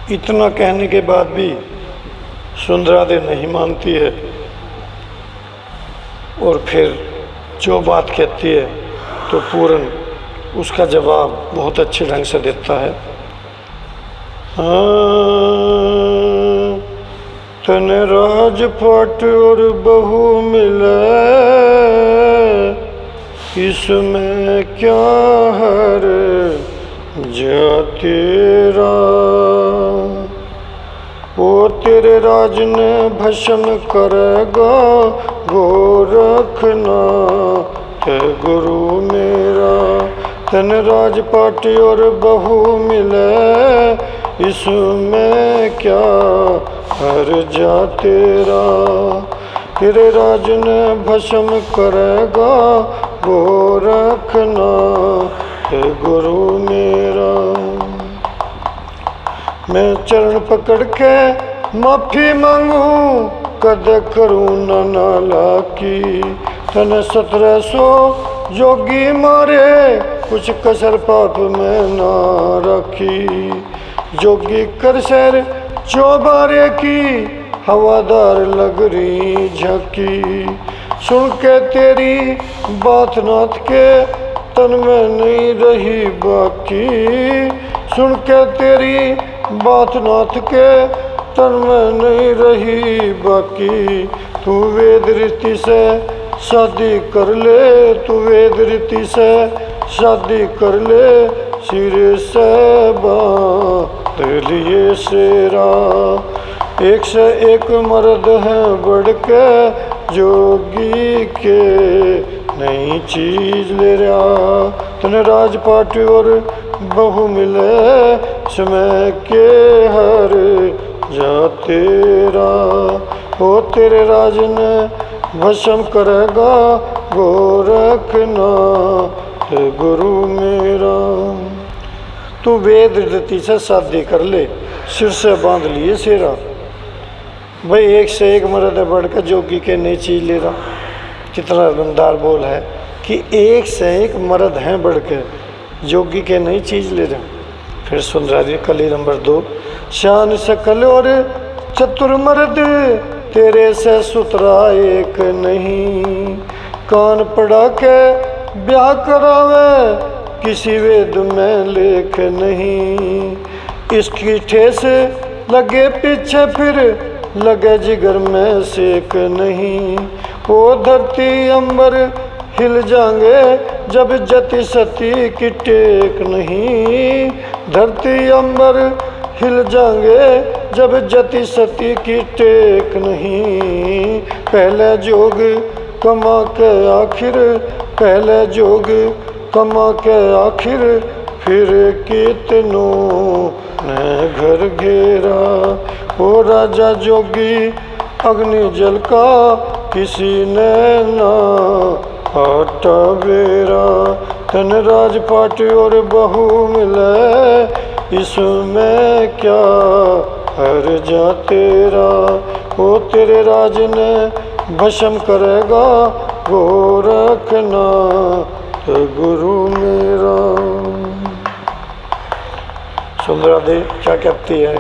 इतना कहने के बाद भी सुंदरादे नहीं मानती है और फिर जो बात कहती है तो पूरन उसका जवाब बहुत अच्छे ढंग से देता है। तन राजपाट और बहू मिले, इसमें क्या हर जा तेरा। वो तेरे राज ने भस्म करेगा, गोरखना है गुरु मेरा। तन राजपाट और बहू मिले, इसमें क्या हर जा तेरा। तेरे राज ने भस्म करेगा, गोरखना है गुरु मेरा। मैं चरण पकड़ के माफी मांगू, कद करूँ न नाला की। तन 1700 जोगी मारे, कुछ कसर पाप में ना रखी। जोगी कर सर चौबारे की, हवादार लग रही झकी। सुन के तेरी बात नाथ के, तन में नहीं रही बाकी। सुन के तेरी बात नाथ के, तन में नहीं रही बाकी। तू वेद रीति से शादी कर ले, तू वेद रीति से शादी कर ले। सिर से बांध लिए सेरा, एक से एक मर्द है बढ़ के, जोगी के नई चीज ले रहा। तने राजपाट और बहू मिले, समय के हर जा तेरा। हो तेरे राज ने भस्म करेगा, गोरखना है गुरु मेरा। तू वेद रीति से शादी कर ले, सिर से बांध लिए सेरा। भाई एक से एक मर्द बढ़ कर जोगी के नई चीज ले रहा। कितना दमदार बोल है कि एक से एक मर्द हैं बढ़ के, जोगी के नई चीज ले रहे। फिर सुन रहा कली नंबर 2। शान सकल और चतुर मर्द, तेरे से सुतरा एक नहीं। कान पड़ा के ब्याह करावे, किसी वेद में लेख नहीं। इसकी ठेस लगे पीछे, फिर लगे जिगर में सेक नहीं। वो धरती अंबर हिल जाएंगे, जब जति सती की टेक नहीं। धरती अंबर हिल जाएंगे, जब जति सती की टेक नहीं। पहले जोग कमा के आखिर, पहले जोग कमा के आखिर, फिर कितनों ने घर घेरा। वो राजा जोगी अग्नि जल का, किसी ने ना हटा बेरा। तन राजपाट और बहू मिले, इसमें क्या हर जा तेरा। वो तेरे राज ने भस्म करेगा, गोरखना है गुरु मेरा। सुंदरादे क्या कहती है।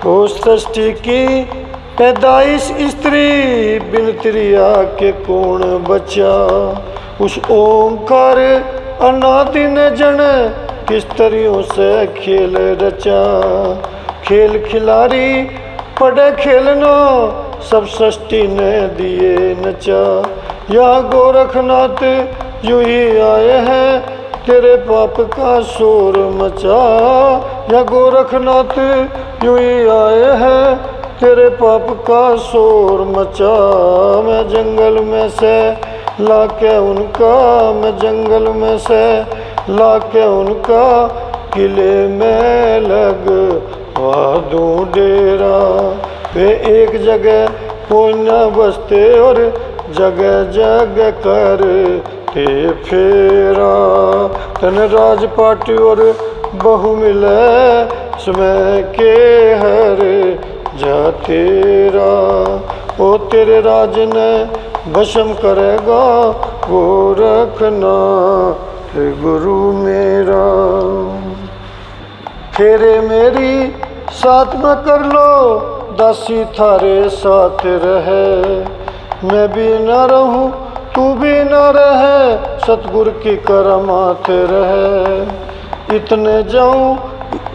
वो सृष्टि की पैदाइश स्त्री, बिन त्रिया के कौन बचा। उस ओंकार अनादि ने जन, किस तरियों से खेल रचा। खेल खिलाड़ी पड़े खेलना, सब सृष्टि ने दिए नचा। या गोरखनाथ यूं ही आए हैं, तेरे पाप का शोर मचा। या गोरखनाथ यूं ही आए हैं, तेरे पाप का शोर मचा। मैं जंगल में से लाके उनका, मैं जंगल में से लाके उनका, किले में लगवा दूं डेरा। वे एक जगह कोई न बसते, और जगह जगह करते फेरा। तन राजपाट और बहू मिले, समय के हर जा तेरा। ओ तेरे राज ने भस्म करेगा, गोरखना है गुरु मेरा। फेरे मेरी साथ में कर लो दासी थारे साथ रहे, मैं भी न रहूं तू भी न रहे, सतगुरु की करामात रहे। इतने जाऊं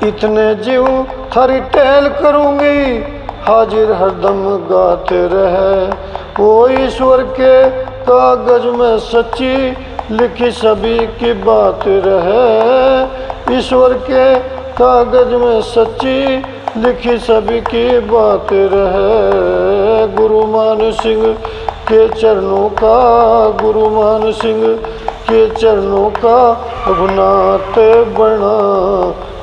इतने जीऊं थारी टहल करूंगी, हाजिर हरदम गाते रहे। वो ईश्वर के कागज में सच्ची लिखी सभी की बात रहे, ईश्वर के कागज में सच्ची लिखी सभी की बात रहे। गुरु मान सिंह के चरणों का, गुरु मान सिंह के चरणों का रघुनाथ बना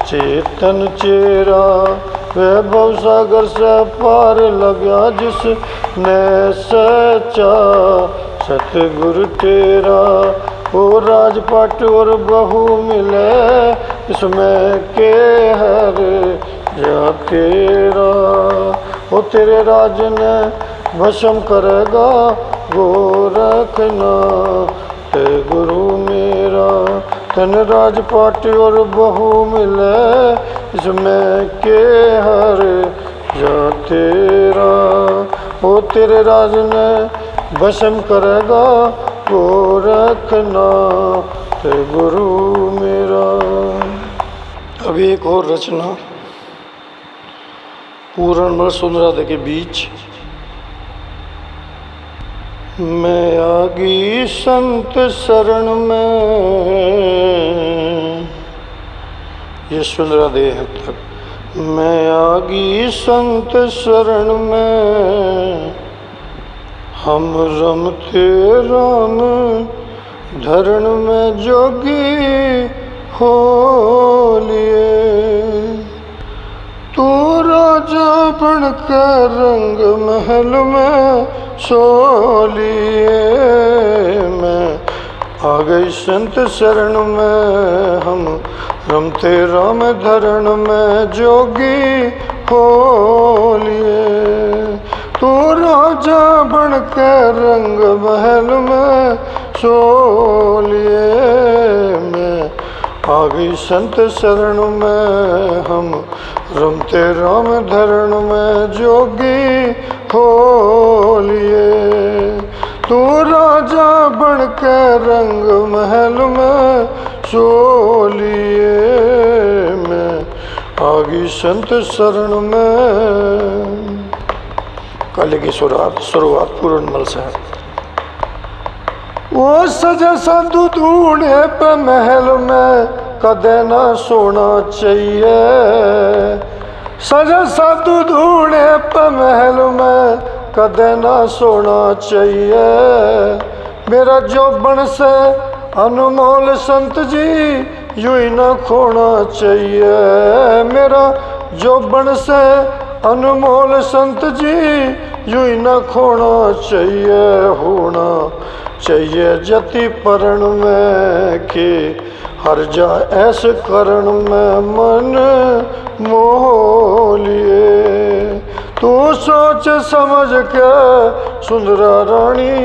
चेतन चेरा, वैभव सागर से पार लगा जिसने सच्चा सतगुरु तेरा। वो राजपाट और बहू मिले इसमें के हर जा तेरा, वो तेरे राज ने भस्म करेगा गोरखना है गुरु मेरा। तन राजपाट और बहू मिले इसमें के हर जा तेरा, वो तेरे राज ने भस्म करेगा गोरखना है गुरु मेरा। अभी एक और रचना पूर्णमल सुंदरादे के बीच। मैं आगी संत शरण में, ये सुंदरादे है तक। मैं आगी संत शरण में, हम रमते राम धरण में जोगी हो लिए। तू राजा बनकर रंग महल में सो लिए। मैं आ गई संत शरण में, हम रमते राम धरण में जोगी हो लिए। तू राजा बनकर रंग महल में सो लिए। मैं आ गई संत शरण में, हम रमते राम धरण में जोगी हो लिए। तू राजा बनकर रंग महल में सो लिए। मैं आ गई संत शरण में। काले की शुरुआत पूर्णमल से है। वो सजा साधु ढूंढे पे महल में कदे ना सोना चाहिए। सजा साधु ढूंढे पे महल में कदे ना सोना चाहिए। मेरा जोबन से अनमोल संत जी यूं ही ना खोना चाहिए। मेरा जोबन से अनमोल संत जी यूं ही ना खोना चाहिए। होना चाहिए जति परण में कि हर जा ऐसे करण में मन मोह लिए। तू सोच समझ के सुंदरा रानी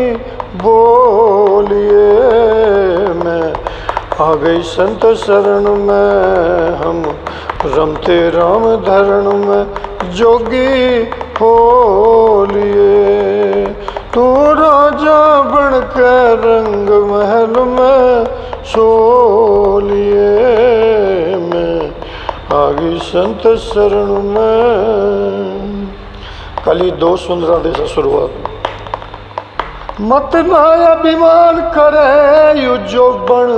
बोलिए। मैं आ गई संत शरण में, हम रमते राम धरण में जोगी हो लिए। तू राजा बनकर रंग महल में सो लिए। मैं आ गई संत शरण में। कली दो सुंदरादे से शुरुआत। मत ना अभिमान करे यू जोबन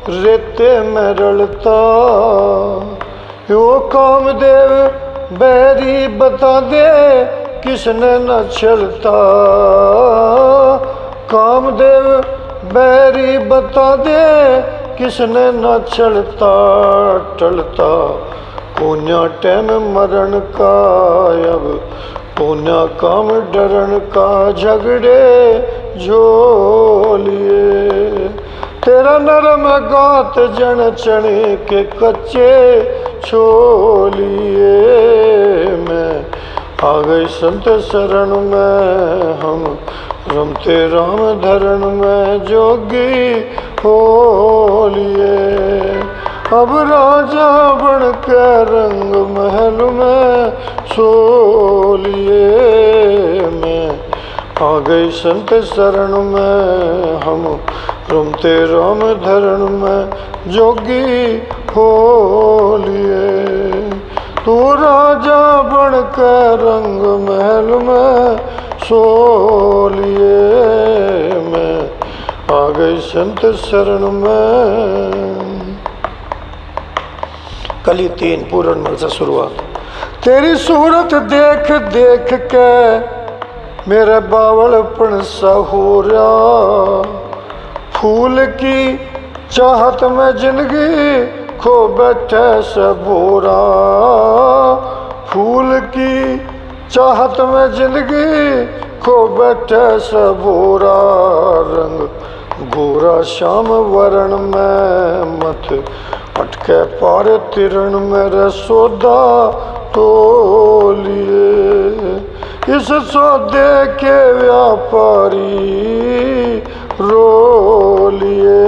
रेते में रलता। यो कामदेव बैरी बता दे किसने न छलता। कामदेव बैरी बता दे किसने न छलता। टलता पुण्य टैम मरण का, अब पुण्य काम डरन का झगड़े झोलिए। तेरा नरम गात जन चने के कच्चे छोलिए। मैं आ गई संत शरण में, हम रमते राम धरण में जोगी हो लिए। अब राजा बनकर रंग महल में सोलिए। मैं आ गई संत शरण में, हम रमते राम धरण में जोगी होलिए। तू राजा बन के रंग महल में सोलिए। मैं आ गई संत शरण में। कली 3 पूर्ण से शुरुआत। तेरी सूरत देख देख के मेरे बावलपन सा हो रहा, फूल की चाहत में जिंदगी खो बैठे सबोरा। फूल की चाहत में जिंदगी खो बैठे सबोरा। रंग गोरा श्याम वरण में मत अटके पार तिरण में रसोदा तोलिए। इस सौदे के व्यापारी रोलिए।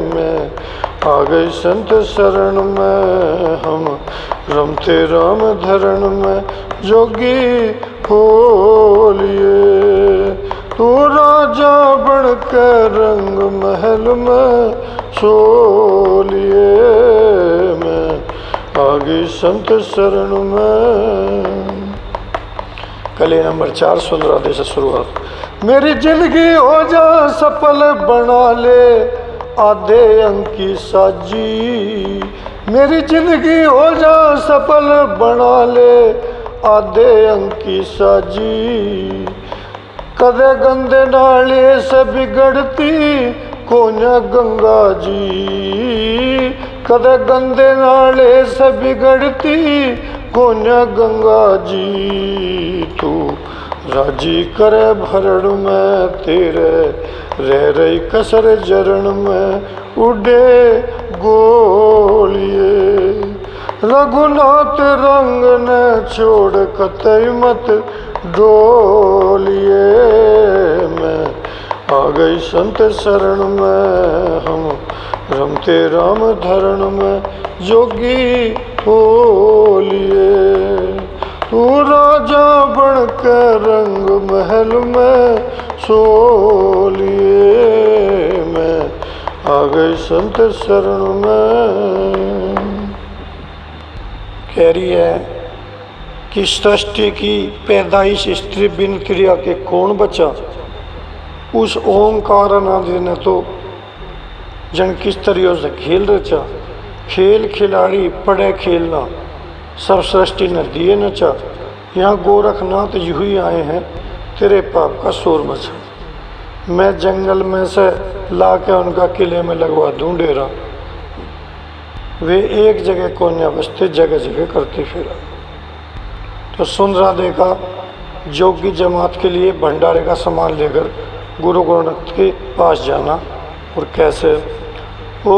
मैं आ गई संत शरण में, हम रमते राम धरण में जोगी होलिए। तू राजा बन के रंग महल में सोलिए। मैं आ गई संत शरण में। कली नंबर 4 सुंदरादे से शुरुआत। मेरी जिंदगी हो जा सफल बना ले आधे अंक की साजी। मेरी जिंदगी हो जा सफल बना ले आधे अंक की साजी। कदे गंदे नाले से बिगड़ती कोन्या गंगा जी। कदे गंदे नाले से बिगड़ती कोन्या गंगा जी। तू राजी करे भरण में तेरे रह रही कसर जरण में उड़े गोलिए। रघुनाथ रंग ने छोड़ कतई मत डोलिए। मैं आ गई संत शरण में, हम रमते राम धरण में जोगी होलिए। तू राजा बन के रंग महल में सोलिए। मैं आ गई संत शरण में। कह रही है कि सृष्टि की पैदाइश स्त्री बिन क्रिया के कौन बचा। उस ओंकार अनादि ने तो जन किस तरियों से खेल रचा। खेल खिलाड़ी पड़े खेलना सब सृष्टि ने दिए नचा। यहाँ गोरखनाथ यूं ही आए हैं तेरे पाप का शोर मचा। मैं जंगल में से ला के उनका किले में लगवा दूं डेरा। वे एक जगह कोन्या बसते जगह जगह करते फिरा। तो सुन राधे का जोगी जमात के लिए भंडारे का सामान लेकर गुरु गोरखनाथ के पास जाना। और कैसे ओ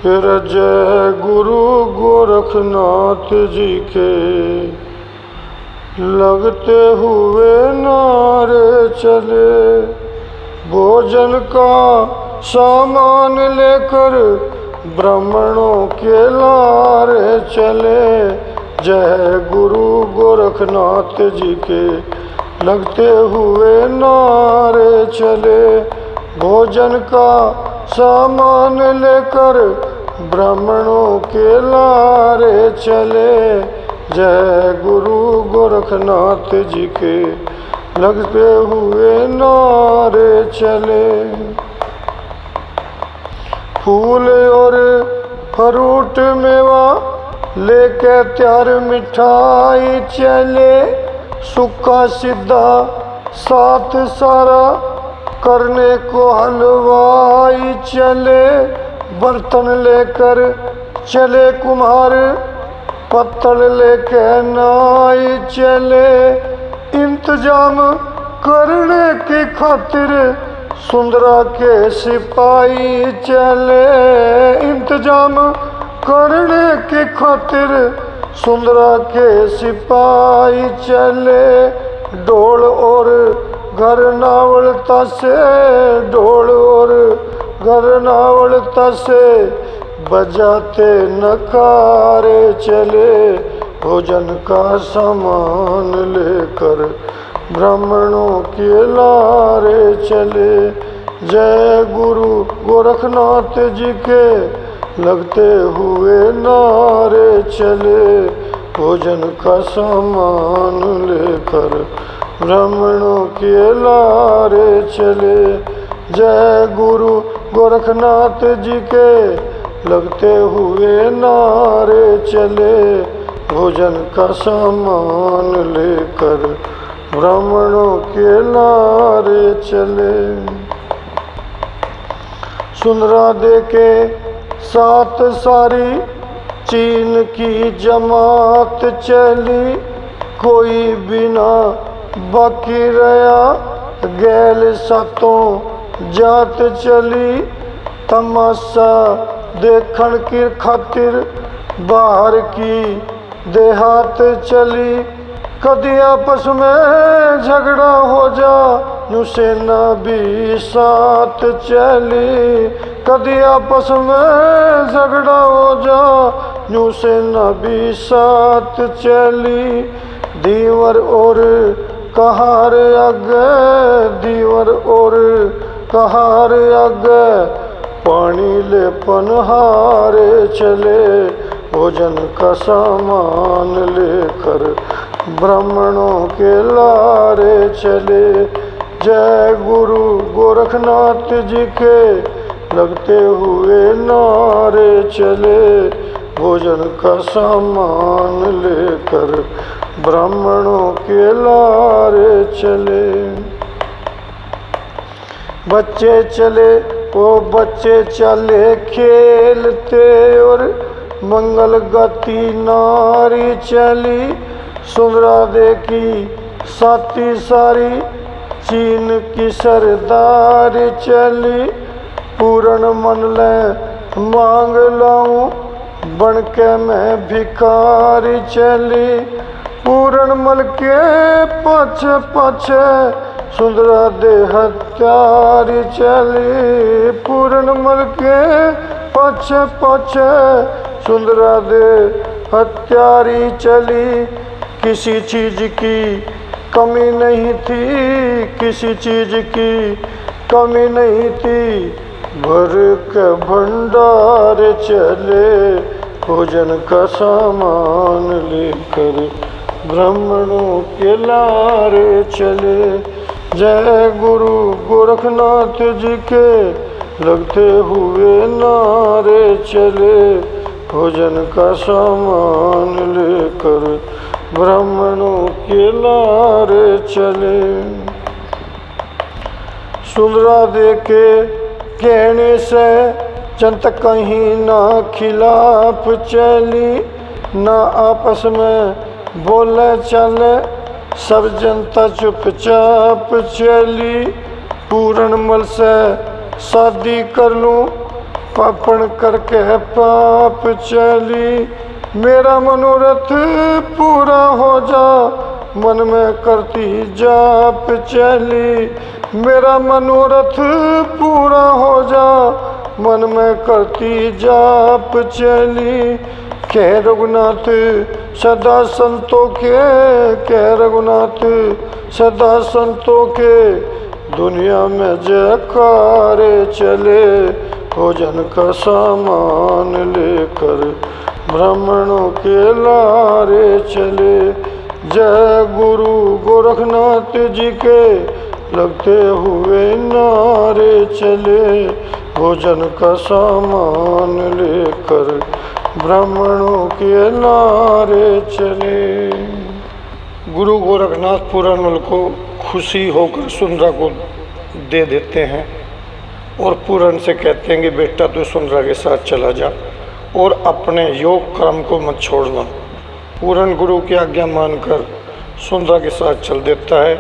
फिर जय गुरु गोरखनाथ जी के लगते हुए नारे चले। भोजन का सामान लेकर ब्राह्मणों के लारे चले। जय गुरु गोरखनाथ जी के लगते हुए नारे चले। भोजन का सामान लेकर ब्राह्मणों के लारे चले। जय गुरु गोरखनाथ जी के लगते हुए नारे चले। फूल और फ्रूट मेवा लेके त्यार मिठाई चले। सूखा सीधा साथ सारा करने को हलवाई चले। बर्तन लेकर चले कुम्हार पत्तल लेके नाई चले। इंतजाम करने की खातिर सुंदरा के सिपाही चले। इंतजाम करने की खातिर सुंदरा के सिपाही चले। ढोल और घर नावलता से ढोल और घर नावलता से बजाते नकारे चले, भोजन का सामान लेकर ब्राह्मणों के लारे चले। जय गुरु गोरखनाथ जी के लगते हुए नारे चले, भोजन का सामान लेकर ब्राह्मणों के लारे चले। जय गुरु गोरखनाथ जी के लगते हुए नारे चले, भोजन का सामान लेकर ब्राह्मणों के लारे चले। सुंदरा दे के साथ सारी चीन की जमात चली, कोई बिना बाकी रहा गैल सातों जात चली। तमाशा देखण की खातिर बाहर की देहात चली, कदी आपस में झगड़ा हो जा यूं सेना भी साथ चली। कदी आपस में झगड़ा हो जा यूं सेना भी साथ चली। दीवर और कहार आगे, दीवर और कहार आगे पानी ले पनहारे चले, भोजन का सामान लेकर ब्राह्मणों के लारे चले। जय गुरु गोरखनाथ जी के लगते हुए नारे चले, भोजन का सामान लेकर ब्राह्मणों के लारे चले। बच्चे चले वो बच्चे चले खेलते, और मंगल गति नारी चली। सुंदरा देखी साथी सारी चीन की सरदार चली। पूर्ण मन ले मांग लाऊं बन के मैं भिखारी चली। पूर्ण मल के पाछे पाछे सुंदरा दे हत्यारी चली। पूर्ण मल के पाछे पाछे सुंदरा दे हत्यारी चली। किसी चीज की कमी नहीं थी, किसी चीज की कमी नहीं थी, भर के भंडार चले, भोजन का सामान लेकर ब्राह्मणों के लारे चले। जय गुरु गोरखनाथ जी के लगते हुए नारे चले, भोजन का सामान लेकर ब्राह्मणों के लारे चले। सुंदरा दे के कहने से चंत कहीं ना खिलाफ चली, ना आपस में बोले चले, सब जनता चुपचाप चली। पूर्ण मल से शादी कर लूं पापण करके पाप चली। मेरा मनोरथ पूरा हो जा मन में करती जाप चली। मेरा मनोरथ पूरा हो जा मन में करती जाप चली। कह रघुनाथ सदा संतों के, कह रघुनाथ सदा संतों के, दुनिया में जयकारे चले, भोजन का सामान लेकर ब्राह्मणों के लारे चले। जय गुरु गोरखनाथ जी के लगते हुए नारे चले, भोजन का सामान लेकर ब्राह्मणों के लारे चले। गुरु गोरखनाथ पूरनमल को खुशी होकर सुंदरा को दे देते हैं और पूरन से कहते हैं कि बेटा तू सुंदरा के साथ चला जा और अपने योग कर्म को मत छोड़ना। पूरन गुरु की आज्ञा मानकर सुंदरा के साथ चल देता है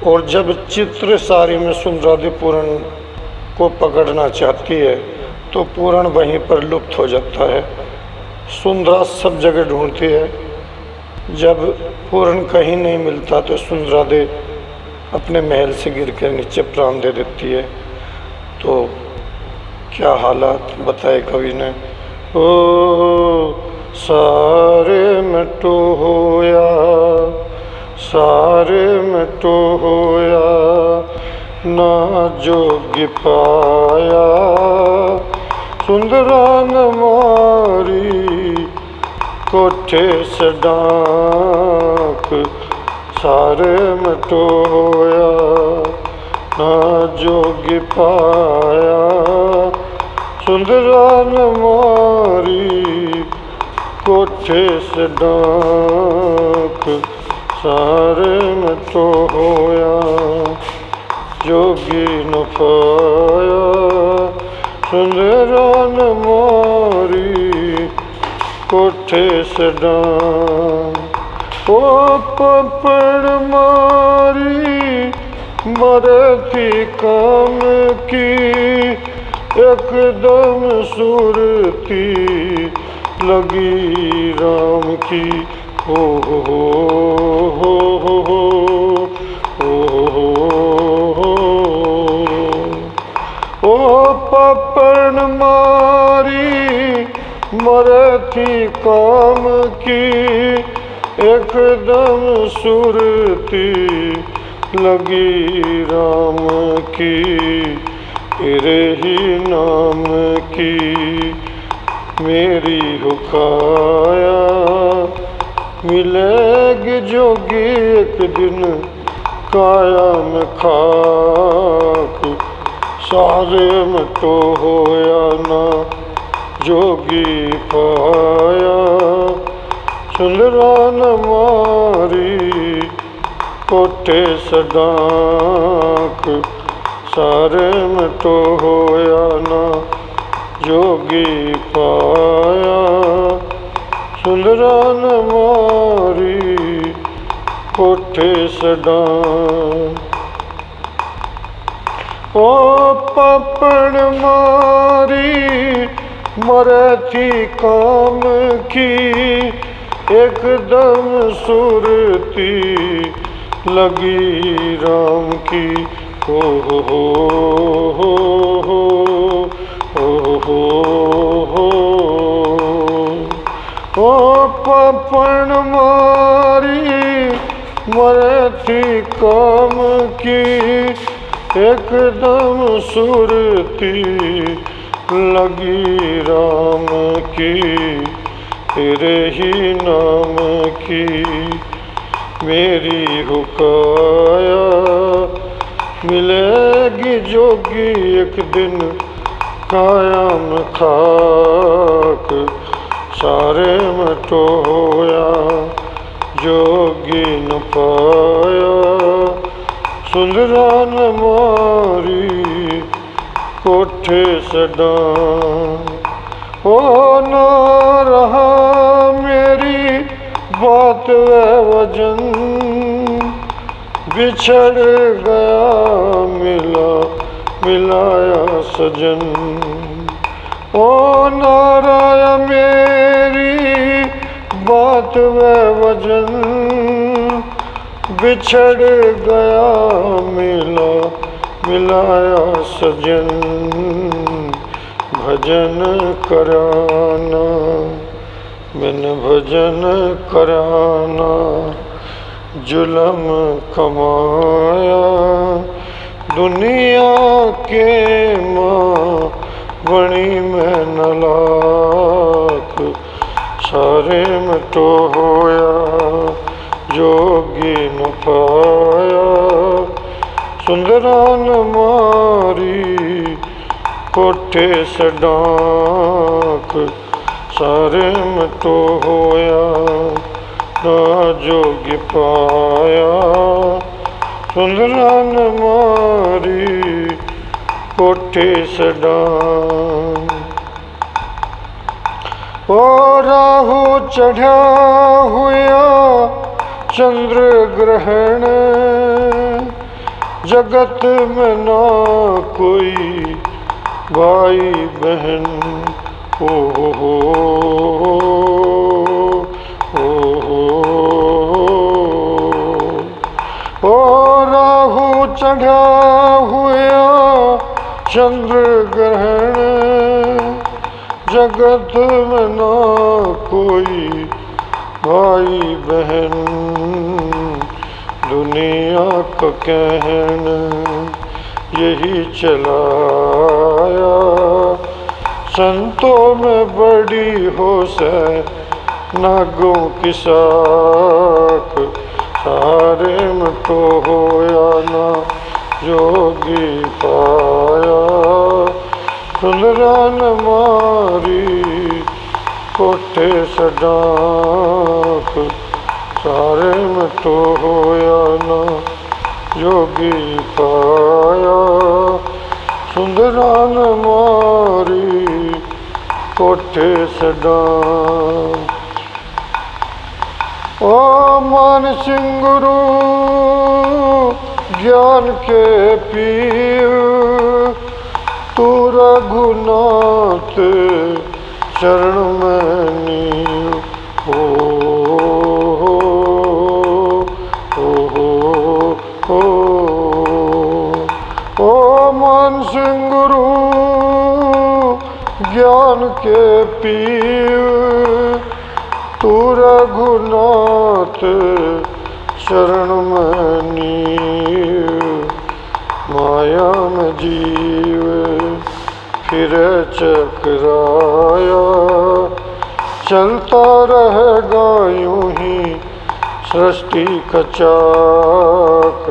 और जब चित्र सारी में सुंदरा दे पूरन को पकड़ना चाहती है तो पूरन वहीं पर लुप्त हो जाता है। सुंदरा सब जगह ढूंढती है, जब पूरन कहीं नहीं मिलता तो सुंदरा दे अपने महल से गिर कर नीचे प्राण दे देती है। तो क्या हालात बताए कवि ने। ओ सारे मिटो होया, सारे मिटो होया, ना जोग पाया, सुंदरा न मारी कोठे सडाक, सारे मिटो होया, ना जोग पाया, सुंदरा न मारी कोठे सडाक, सारे मिटो होया, जोगी न पाया, सुंदरा न मारी कोठे सडाक। ओ पपड़ मारी मरे थी काम की, एकदम सुरती लगी राम की। हो हो हो हो हो ओ पपड़ मारी मरे थी काम की, एकदम सुरती लगी राम की, तेरे ही नाम की मेरी हुकाया, मिलेगी जोगी एक दिन काया में खाक, सारे मिटो होया, ना जोगी पाया, सुंदरा न मारी कोठे सडाक, सारे मिटो होया, ना जोगी पाया, सुंदरा न मारी कोठे सडाक। ओ पपड़ मारी मरे थी काम की, एकदम सुरती लगी राम की। हो हो हो हो हो हो ओ पपड़ मारी मरे थी काम की, एकदम सुरती लगी राम की, तेरे ही नाम की मेरी हुकाया, मिलेगी जोगी एक दिन काया में खाक, सारे मिटो होया, जोगी न पाया, सुंदरा न मारी कोठे सडाक। ओ ना रहा मेरी बात व वजन, बिछड़ गया मिलाया सजन। ओ नाराया मेरी बात व वजन, बिछड़ गया मिलाया सजन। भजन कराना बिन भजन कराना, जुलम कमाया, दुनिया के माँ बणी में न लाख, सारे मिटो होया, जोगी न पाया, सुंदरा न मारी कोठे सडाक, सारे मिटो होया, ना जोगी पाया, सुंदरा न मारी कोठे सडाक। ओ राहु चढ़ा हुआ चंद्र ग्रहण, जगत में ना कोई भाई बहन। ओ हो ओ राहु चढ़ा हुआ चंद्र ग्रहण, जगत में ना कोई भाई बहन, दुनिया का कहना यही चलाया। संतों में बड़ी होश है, नागों की साख, सारे में तो होया ना जोगी पाया। सुंदरान मारी कोठे सडाक, सारे में तो होया ना जोगी पाया। सुंदरान मारी कोठे सडाक। ओ मान सिंह गुरु ज्ञान के पीर, तू रघुनाथ चरण में नीव। ओ मान सिंह गुरु ज्ञान के पीर, तू रघुनाथ शरण में नीव। माया में जीव फिर चकराया, चलता रहेगा यूं ही सृष्टि का चाक।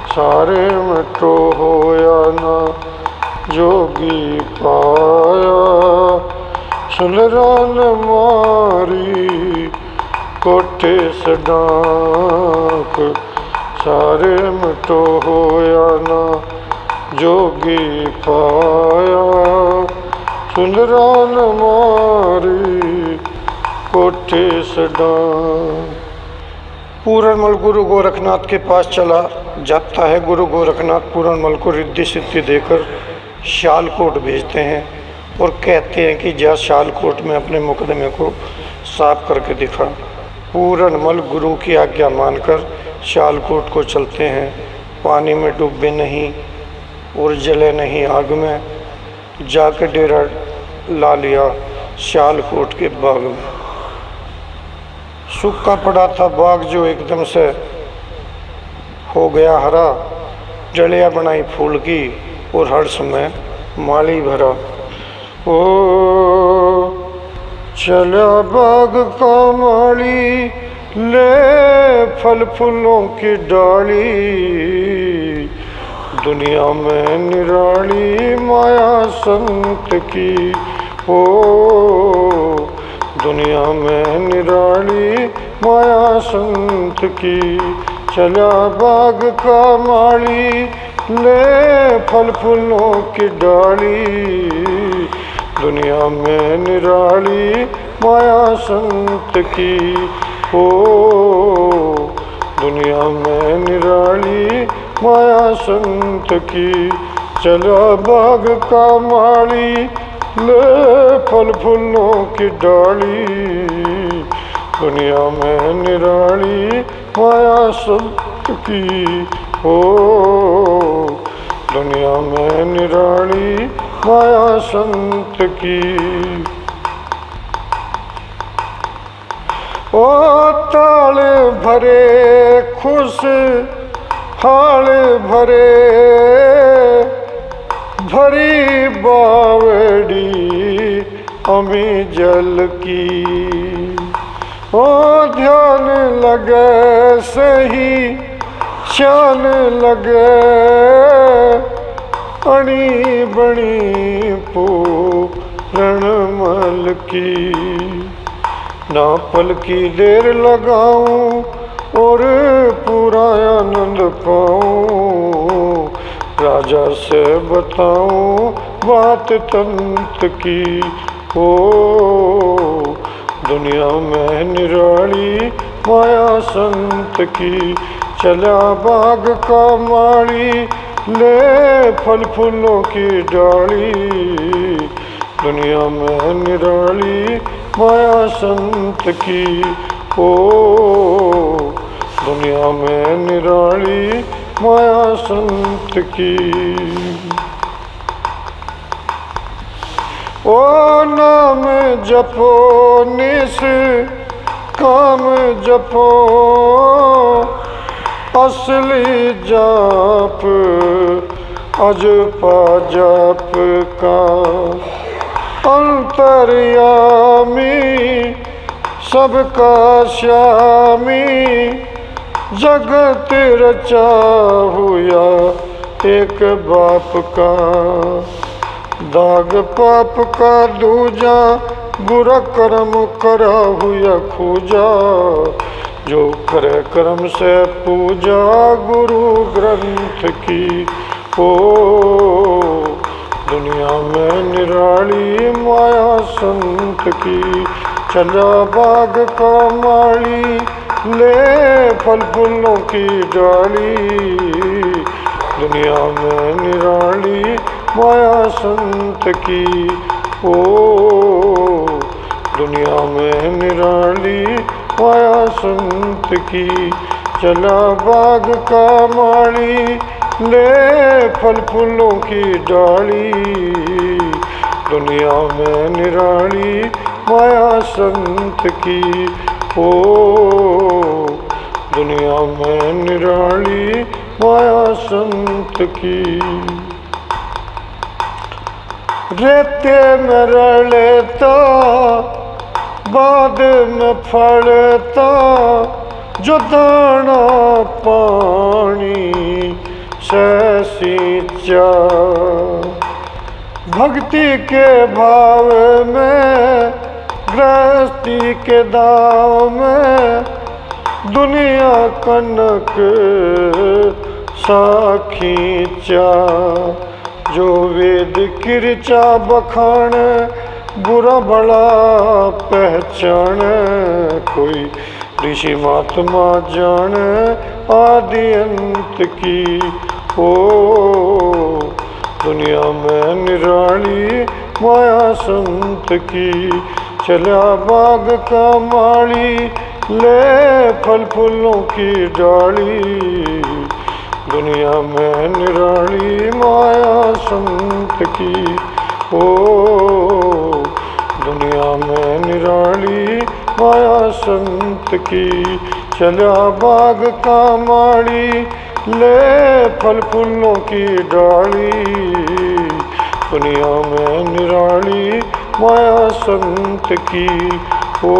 सारे में तो होया ना जोगी पाया। सुनरान मारी कोठे सडाक, सारे में तो होया ना जोगी पाया। सुंदरान मारी कोठे सडाक। पूरनमल गुरु गोरखनाथ के पास चला जाता है। गुरु गोरखनाथ पूरनमल को रिद्धि सिद्धि देकर शालकोट भेजते हैं और कहते हैं कि जा शालकोट में अपने मुकदमे को साफ करके दिखा। पूरनमल गुरु की आज्ञा मानकर शालकोट को चलते हैं। पानी में डूबे नहीं और जले नहीं आग में, जाके डेरा ला लिया शालकोट के बाग में। सूखा पड़ा था बाग जो एकदम से हो गया हरा, डलिया बनाई फूल की और हर समय माली भरा। ओ चला बाग का माली ले फल फूलों की डाली, दुनिया में निराली माया संत की। ओ दुनिया में निराली माया संत की। चला बाग का माली ले फल फूलों की डाली, दुनिया में निराली माया संत की। ओ दुनिया में निराली माया संत की। चला बाग का माली ले फल फूलों की डाली, दुनिया में निराली माया संत की। ओ दुनिया में निराली माया संत की। ओ ताल भरे खुश हाल भरे, भरी बावड़ी अमी जल की। ओ ध्यान लगे सही शान लगे, अणी बणी पूरणमल की। ना पल की देर लगाऊं और पूरा आनंद पाऊं, राजा से बताऊं बात तंत की। ओ दुनिया में निराली माया संत की। चला बाग का माली ले फल फूलों की डाली, दुनिया में निराली माया संत की। ओ दुनिया में निराली माया संत की। ओ नाम जपो निस काम जपो, असली जाप अजपा जाप का। अंतर्यामी सबका श्यामी, जगत रचा हुआ एक बाप का। दाग पाप का दूजा, बुरा कर्म करा हुआ खूजा, जो करे कर्म से पूजा गुरु ग्रंथ की। ओ दुनिया में निराली माया संत की, चला बाग का माली ले फल फूलों की डाली। दुनिया में निराली माया संत की, ओ दुनिया में निराली माया संत की। चला बाग का माली ले फल फूलों की डाली। दुनिया में निराली माया संत की, ओ दुनिया में निराली माया संत की। रेते में रलता बाद में फलता, जो दाना पानी से सींचा। भक्ति के भाव में गृहस्थी के दाव में, दुनिया कनक सा खींचा। जो वेद की ऋचा बखान, बुरा भला पहचान। कोई ऋषि महात्मा जान आदि अंत की। ओ दुनिया में निराली माया संत की, चला बाग का माली ले फल फूलों की डाली। दुनिया में निराली माया संत की, ओ दुनिया में निराली माया संत की। चला बाग का माली ले फल फूलों की डाली। दुनिया में निराली माया संत की, ओ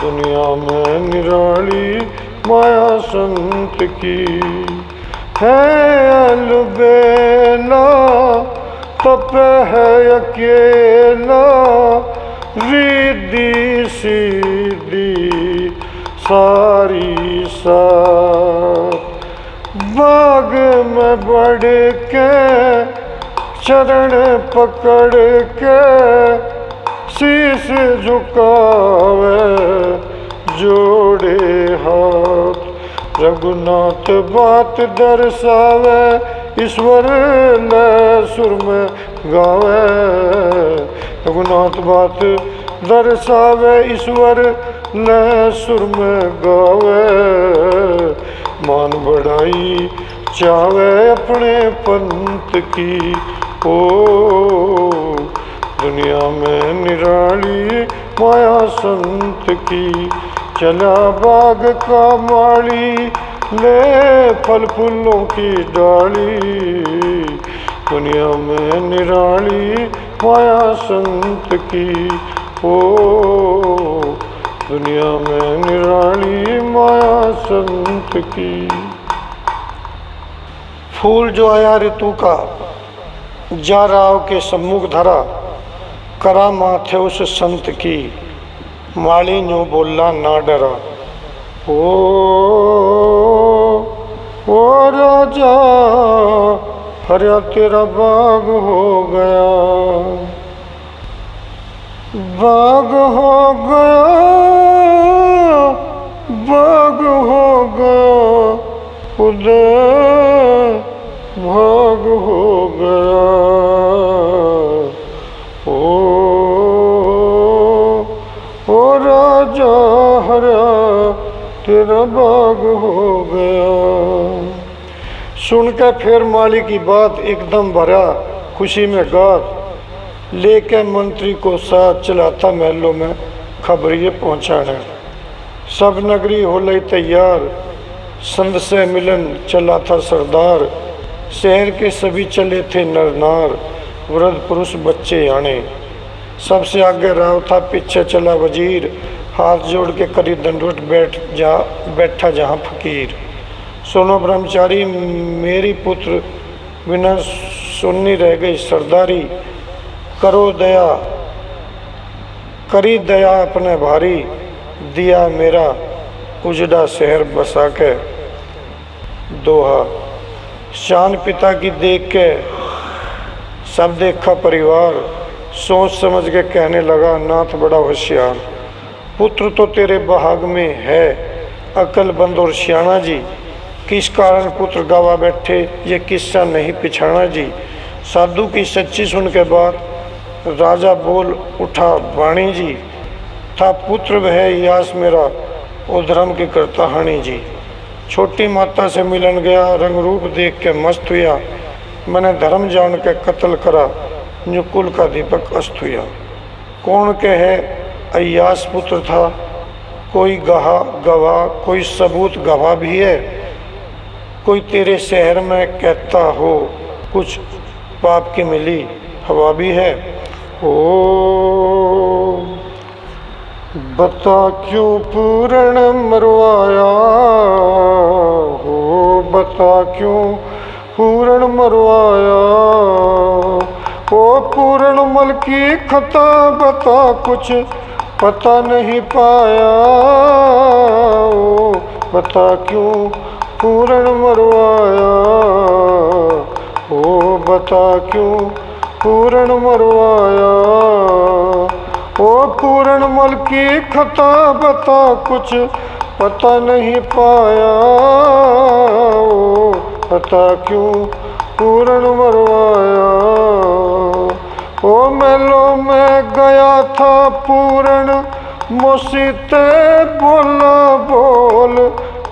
दुनिया में निराली माया संत की। है अलबेला तप है अकेला, रिद्धि सीधी सारी साथ। बाग में बढ़ के चरण पकड़ के, शीश झुकावे जोड़े हाथ। रघुनाथ बात दर्शावे, ईश्वर ले सुर में गावे। रघुनाथ बात दर्शावे, ईश्वर ले सुर में गावे। मान बढ़ाई चावे अपने पंथ की, ओ दुनिया में निराली माया संत की। चला बाग का माली ले फल फूलों की डाली। दुनिया में निराली माया संत की, ओ दुनिया में निराली माया संत की। फूल जो आया ऋतु का, जा राव के सम्मुख धरा, करा माथे उस संत की। माली न्यू बोला ना डरा, ओ राजा हरिया तेरा बाग हो गया, बाग हो गया, बाग हो गया, उदय भाग हो गया। ओ राजा हरा तेरा बाग हो गया। सुनकर फिर माली की बात एकदम भरा खुशी में गात, लेके मंत्री को साथ चलाता महलों में खबरिए पहुँचाने। सब नगरी हो लई तैयार, संत से मिलन चला था सरदार। शहर के सभी चले थे नर नार, वृद्ध पुरुष बच्चे आने। सबसे आगे राव था, पीछे चला वजीर, हाथ जोड़ के करी दंडवत बैठा जहाँ फकीर। सुनो ब्रह्मचारी मेरी पुत्र, बिना सुननी रह गई सरदारी। करो दया, करी दया अपने भारी, दिया मेरा उजड़ा शहर बसा के। दोहा। शान पिता की देख के सब देखा परिवार, सोच समझ के कहने लगा नाथ बड़ा होशियार। पुत्र तो तेरे भाग में है, अक्लमंद और सियाना जी। किस कारण पुत्र गवा बैठे, ये किस्सा नहीं पिछाना जी। साधु की सच्ची सुन के बाद राजा बोल उठा वाणी जी। था पुत्र वह यास मेरा, उधर्म की करता हानि जी। छोटी माता से मिलन गया, रंग रूप देख के मस्त हुआ। मैंने धर्म जान के कत्ल करा, कुल का दीपक अस्त हुआ। कौन कहे अय्यास पुत्र था, कोई गवाह कोई सबूत गवाह भी है। कोई तेरे शहर में कहता हो, कुछ पाप की मिली हवा भी है। ओ बता क्यों पूरण मरवाया, हो बता क्यों पूरण मरवाया। ओ पूरण मल की खता बता, कुछ पता नहीं पाया। ओ बता क्यों पूरण मरवाया, ओ बता क्यों पूरण मरवाया। ओ पूरण मल की खता बता, कुछ पता नहीं पाया। ओ बता क्यों पूरण मरवाया। ओ मेलों में गया था पूरण, मुझसे बोला बोल।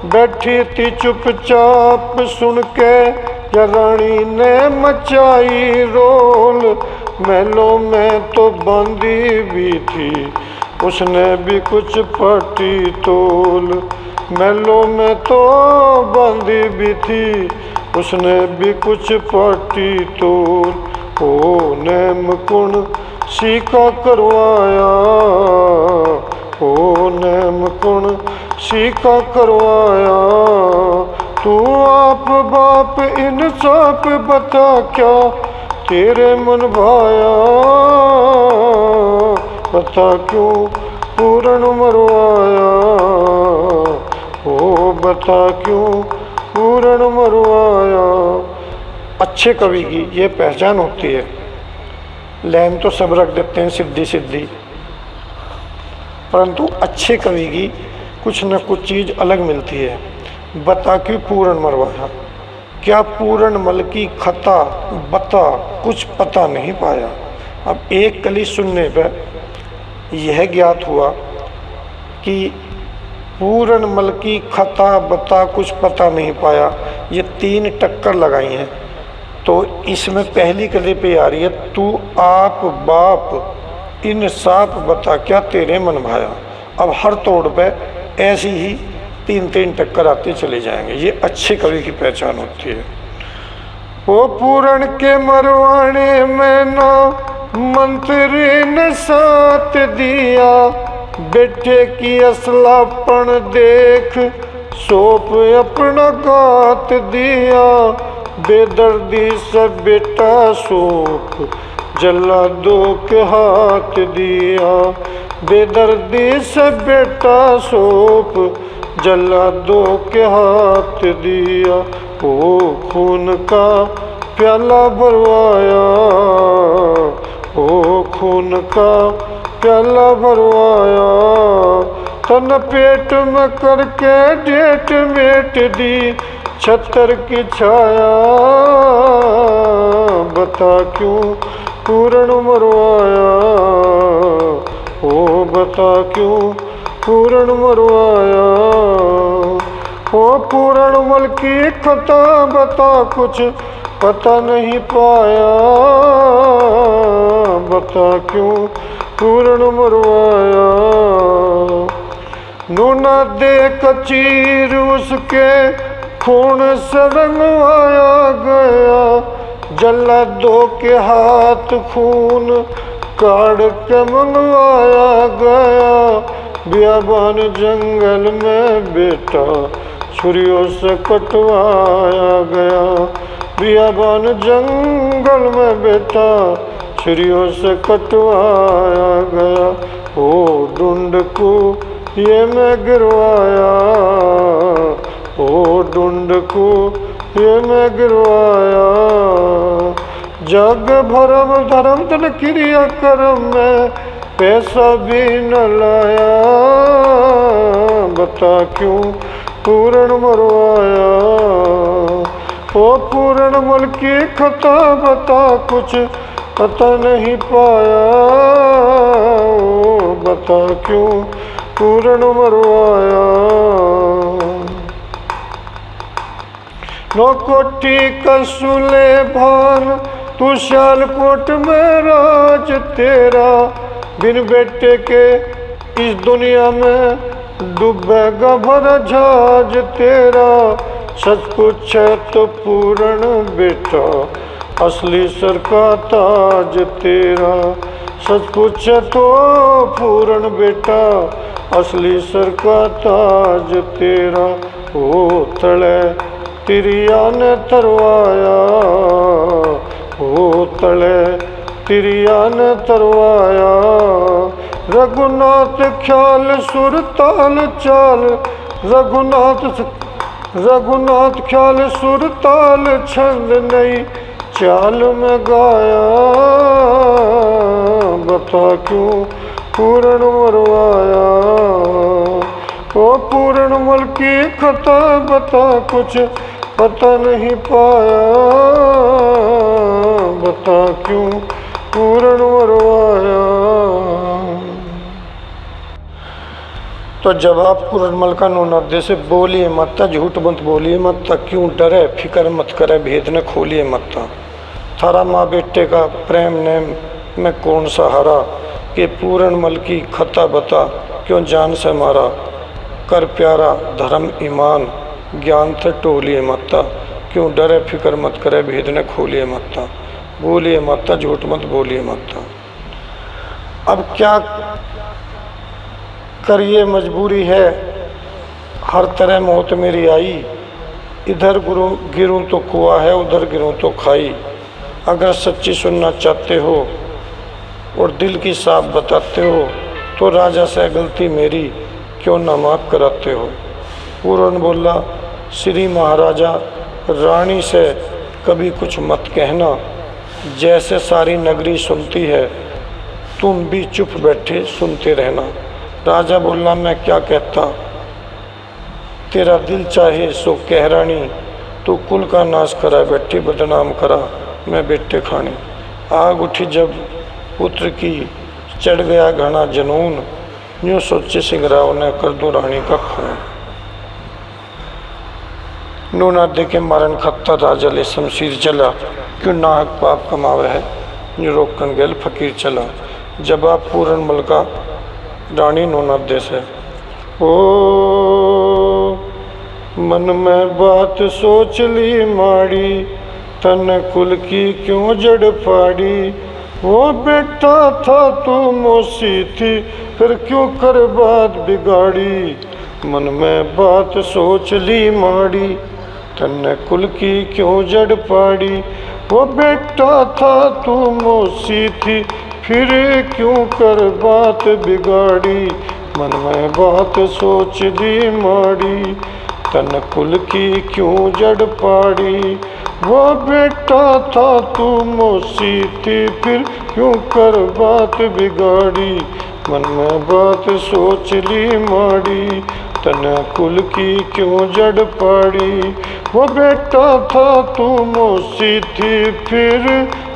बैठी थी चुपचाप सुन के, या रानी ने मचाई रोल। महलों में तो बंदी भी थी, उसने भी कुछ पटी तोल। महलों में तो बंदी भी थी, उसने भी कुछ पटी तोल। ओ नेम कुण सीका करवाया, ओ नेम कुण सीका करवाया। तू आप बाप इंसाफ बता, क्या तेरे मन भाया। बता क्यों पूरण मरवाया, ओ बता क्यों पूरण मरवाया। अच्छे कवि की ये पहचान होती है। लैन तो सब रख देते हैं सिद्धि सिद्धि, परंतु अच्छे कवि की कुछ न कुछ चीज़ अलग मिलती है। बता क्यों पूरण मरवाया, क्या पूरण मल की खता बता, कुछ पता नहीं पाया। अब एक कली सुनने पर यह ज्ञात हुआ कि पूरण मल की खता बता, कुछ पता नहीं पाया, ये 3 टक्कर लगाई हैं। तो इसमें पहली कली पे आ रही है, तू आप बाप इंसाफ बता, क्या तेरे मन भाया। अब हर तोड़ पे ऐसी ही 3-3 टक्कर आते चले जाएंगे। ये अच्छे कवि की पहचान होती है। वो पूरण के मरवाने में ना मंत्री ने साथ दिया। बेटे की असलापन देख सौंप अपना गात दिया। बेदर्दी से बेटा सौंप जल्लादों के हाथ दिया। बेदर्दी से बेटा सौंप जल्लादों के हाथ दिया। ओ खून का प्याला भरवाया, ओ खून का प्याला भरवाया। तन पेट में करके डेट मेट दी छतर की छाया। बता क्यों पूरण मरवाया, ओ बता क्यों पूरण मरवाया। ओ पूरण मल की खता बता, कुछ पता नहीं पाया। बता क्यों पूरण मरवाया। नूना दे कचीर उसके खून से रंगवाया गया, जल्लादों के हाथ खून काढ़ के मंगवाया गया। बियाबान जंगल में बेटा छुरियों से कटवाया गया, बियाबान जंगल में बेटा छुरियों से कटवाया गया। ओ ढूंढ को ये मैं गिरवाया, ओ ढूंढ को ये मैं गिरवाया। जग भरम धर्म तन क्रिया कर्म में पैसा भी न लाया, बता क्यों पूरण मरवाया। ओ पूरण मल की कथा बता कुछ पता नहीं पाया, ओ बता क्यों पूरण मरवाया। नो कोठी कसूले भान तू सियालकोट में राज तेरा, बिन बेटे के इस दुनिया में डूबेगा भरा जहाज तेरा। सच पूछे तो पूरण बेटा असली सर का ताज तेरा, सच पूछे तो पूरण बेटा असली सर का ताज तेरा। ओ तले तिरिया ने तरवाया, ओ तले तिरिया ने तरवाया। रघुनाथ ख्याल सुर ताल चाल, रघुनाथ ख्याल सुर ताल छंद नहीं चाल में गाया, बता क्यों पूरण मरवाया। ओ पूरण मल की कथा बता कुछ पता नहीं पाया, बता क्यों पूरण मरवाया। तो जवाब पूरनमल का नूनदे से बोलिए मत, झूठ मत बोलिए मत, क्यों डरे फिक्र मत करे भेद न खोलिए मत। थारा माँ बेटे का प्रेम नेम में कौन सा हरा, कि पूरनमल की खता बता क्यों जान से मारा। कर प्यारा धर्म ईमान ज्ञान से टोलिए मत, क्यों डरे फिक्र मत करे भेद न खोलिए मत। बोलिए मत, झूठ मत बोलिए मत। अब क्या करिए मजबूरी है, हर तरह मौत मेरी आई। इधर गिरूं तो कुआ है, उधर गिरूं तो खाई। अगर सच्ची सुनना चाहते हो और दिल की साफ बताते हो, तो राजा से गलती मेरी क्यों ना माफ़ कराते हो। पूरन बोला, श्री महाराजा रानी से कभी कुछ मत कहना, जैसे सारी नगरी सुनती है तुम भी चुप बैठे सुनते रहना। राजा बोला, मैं क्या कहता, तेरा दिल चाहे सो कह रानी। तू कुल का नाश करा बैठी बदनाम करा मैं बेटे खाने। आग उठी जब पुत्र की चढ़ गया घना जनून, यूँ सोचे सिंगराव ने कर दूं रानी का खून। नूनदे के मारन खत्ता राजा ले शमशीर चला, क्यों नाहक पाप कमावे है यूँ रोकन गेल फकीर चला। जवाब पूरनमल का रानी नूनदे से, ओ मन में बात सोच ली माड़ी, तन कुल की क्यों जड़ फाड़ी। वो बेटा था तू मौसी थी, फिर क्यों कर बात बिगाड़ी। मन में बात सोच ली माड़ी, तन कुल की क्यों जड़ पाड़ी। वो बेटा था तू मौसी थी, फिर क्यों कर बात बिगाड़ी। मन में बात सोच ली माड़ी, तन कुल की क्यों जड़ पाड़ी। वो बेटा था तू मौसी थी, फिर क्यों कर बात बिगाड़ी। मन में बात सोच ली माड़ी, तन कुल की क्यों जड़ पाड़ी। वो बेटा था तू मौसी थी, फिर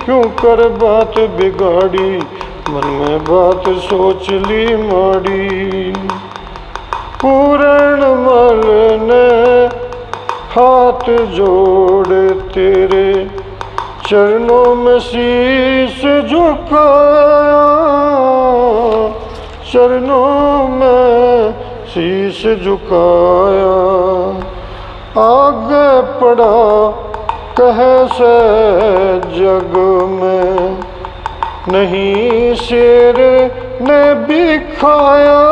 क्यों कर बात बिगाड़ी। मन में बात सोच ली माड़ी। पूरनमल ने हाथ जोड़ तेरे चरणों में शीश झुकाया, चरणों में शीश झुकाया। आगे पड़ा कैसे जग में, नहीं शेर ने भी खाया,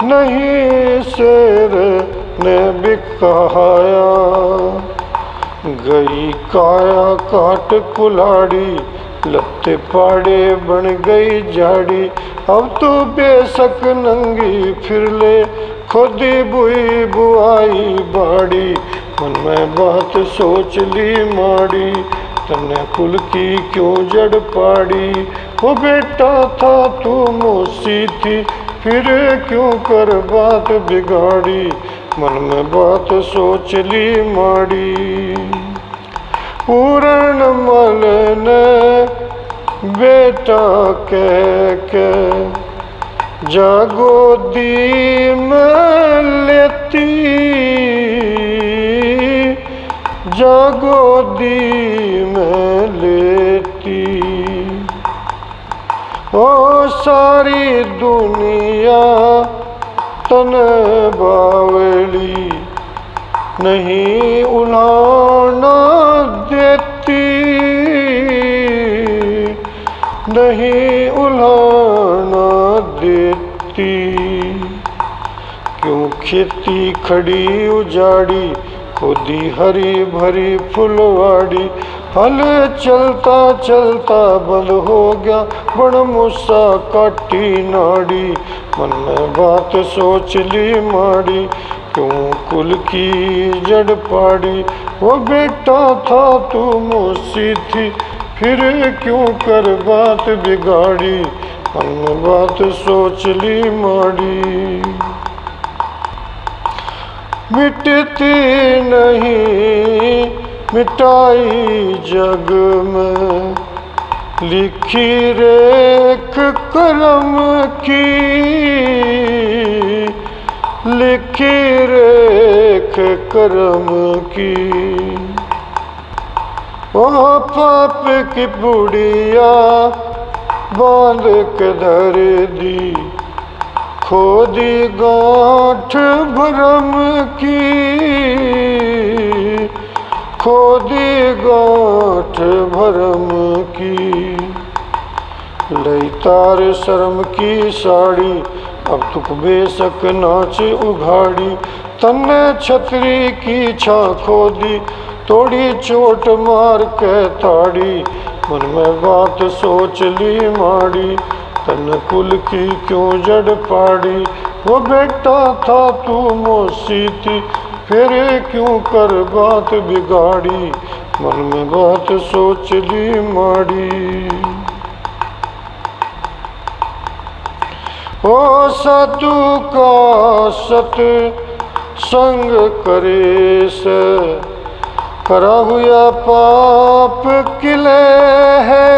नहीं शेर ने भी खाया। गई काया काट कुल्हाड़ी, लत्ते पाड़े बन गई झाड़ी। अब तो बेशक नंगी फिर ले, खुदी बुई बुआई बाड़ी। मन में बात सोच ली माड़ी, तन्ने कुल की क्यों जड़ पाड़ी। वो बेटा था तू मोसी थी, फिर क्यों कर बात बिगाड़ी। मन में बात सोच ली माड़ी। पूरण मल ने बेटा कह के जागोदी में लेती, जागोदी में लेती। ओ सारी दुनिया तन बावली, नहीं उलाना देती, नहीं उलाना देती। क्यों खेती खड़ी उजाड़ी, खुदी हरी भरी फुलवाड़ी। हल चलता चलता बंद हो गया, बड़ मुस्सा काटी नाड़ी। मन में बात सोच ली माड़ी, क्यों कुल की जड़ पाड़ी। वो बेटा था तू मोसी थी, फिर क्यों कर बात बिगाड़ी। मन में बात सोच ली माड़ी। मिटती नहीं मिटाई जग में, लिखी रेख करम की, लिखी रेख करम की। ओ पाप की बुढ़िया बांध के धर दी, खोदी गांठ भरम की, खोदी गांठ भरम की। लई तार शर्म की साड़ी, अब तुक बेशक नाच उघाड़ी। तन्ने छतरी की छा खोदी, तोड़ी चोट मार के ताड़ी। मन में बात सोच ली माड़ी, तन कुल की क्यों जड़ पाड़ी। वो बेटा था तू मोसी थी, फिर क्यों कर बात बिगाड़ी। मन में बात सोच ली माड़ी। ओ साधु का सत संग करे से, करा हुआ पाप किले है,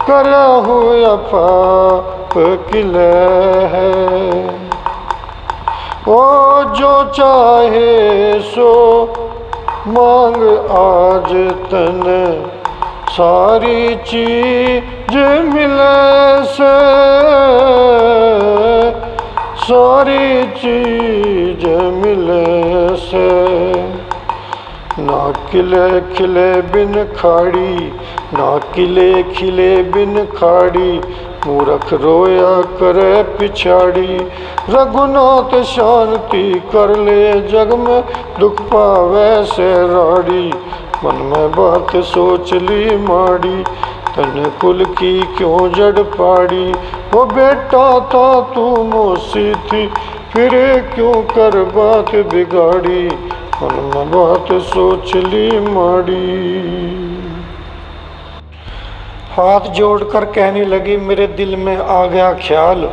करा हुआ पाप किले है। ओ जो चाहे सो मांग आज तन, सारी चीज मिले से, सारी चीज मिले से। ना किले खिले बिन खाड़ी, ना किले खिले बिन खाड़ी। मूर्ख रोया करे पिछाड़ी, रघुनाथ शांति कर ले जग में, दुख पावे से राड़ी। मन में बात सोच ली माड़ी, तन कुल की क्यों जड़ पाड़ी। वो बेटा था तू मोसी थी, फिर क्यों कर बात बिगाड़ी। मन में बात सोच ली माड़ी। हाथ जोड़कर कहने लगी, मेरे दिल में आ गया ख्याल,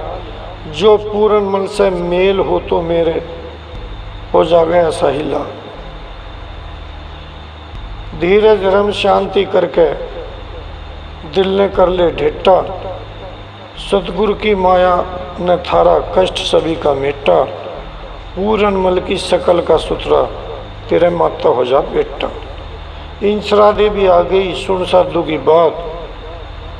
जो पूर्ण मन से मेल हो तो मेरे हो जागे ऐसा ही लाल। धीरे धर्म शांति करके दिल ने कर ले ढेटा, सतगुरु की माया ने थारा कष्ट सभी का मिटा। पूरन मल की शकल का सुतरा, तेरे माता हो जा बेटा। इंसरा देवी आ गई, सुन साधु की बात,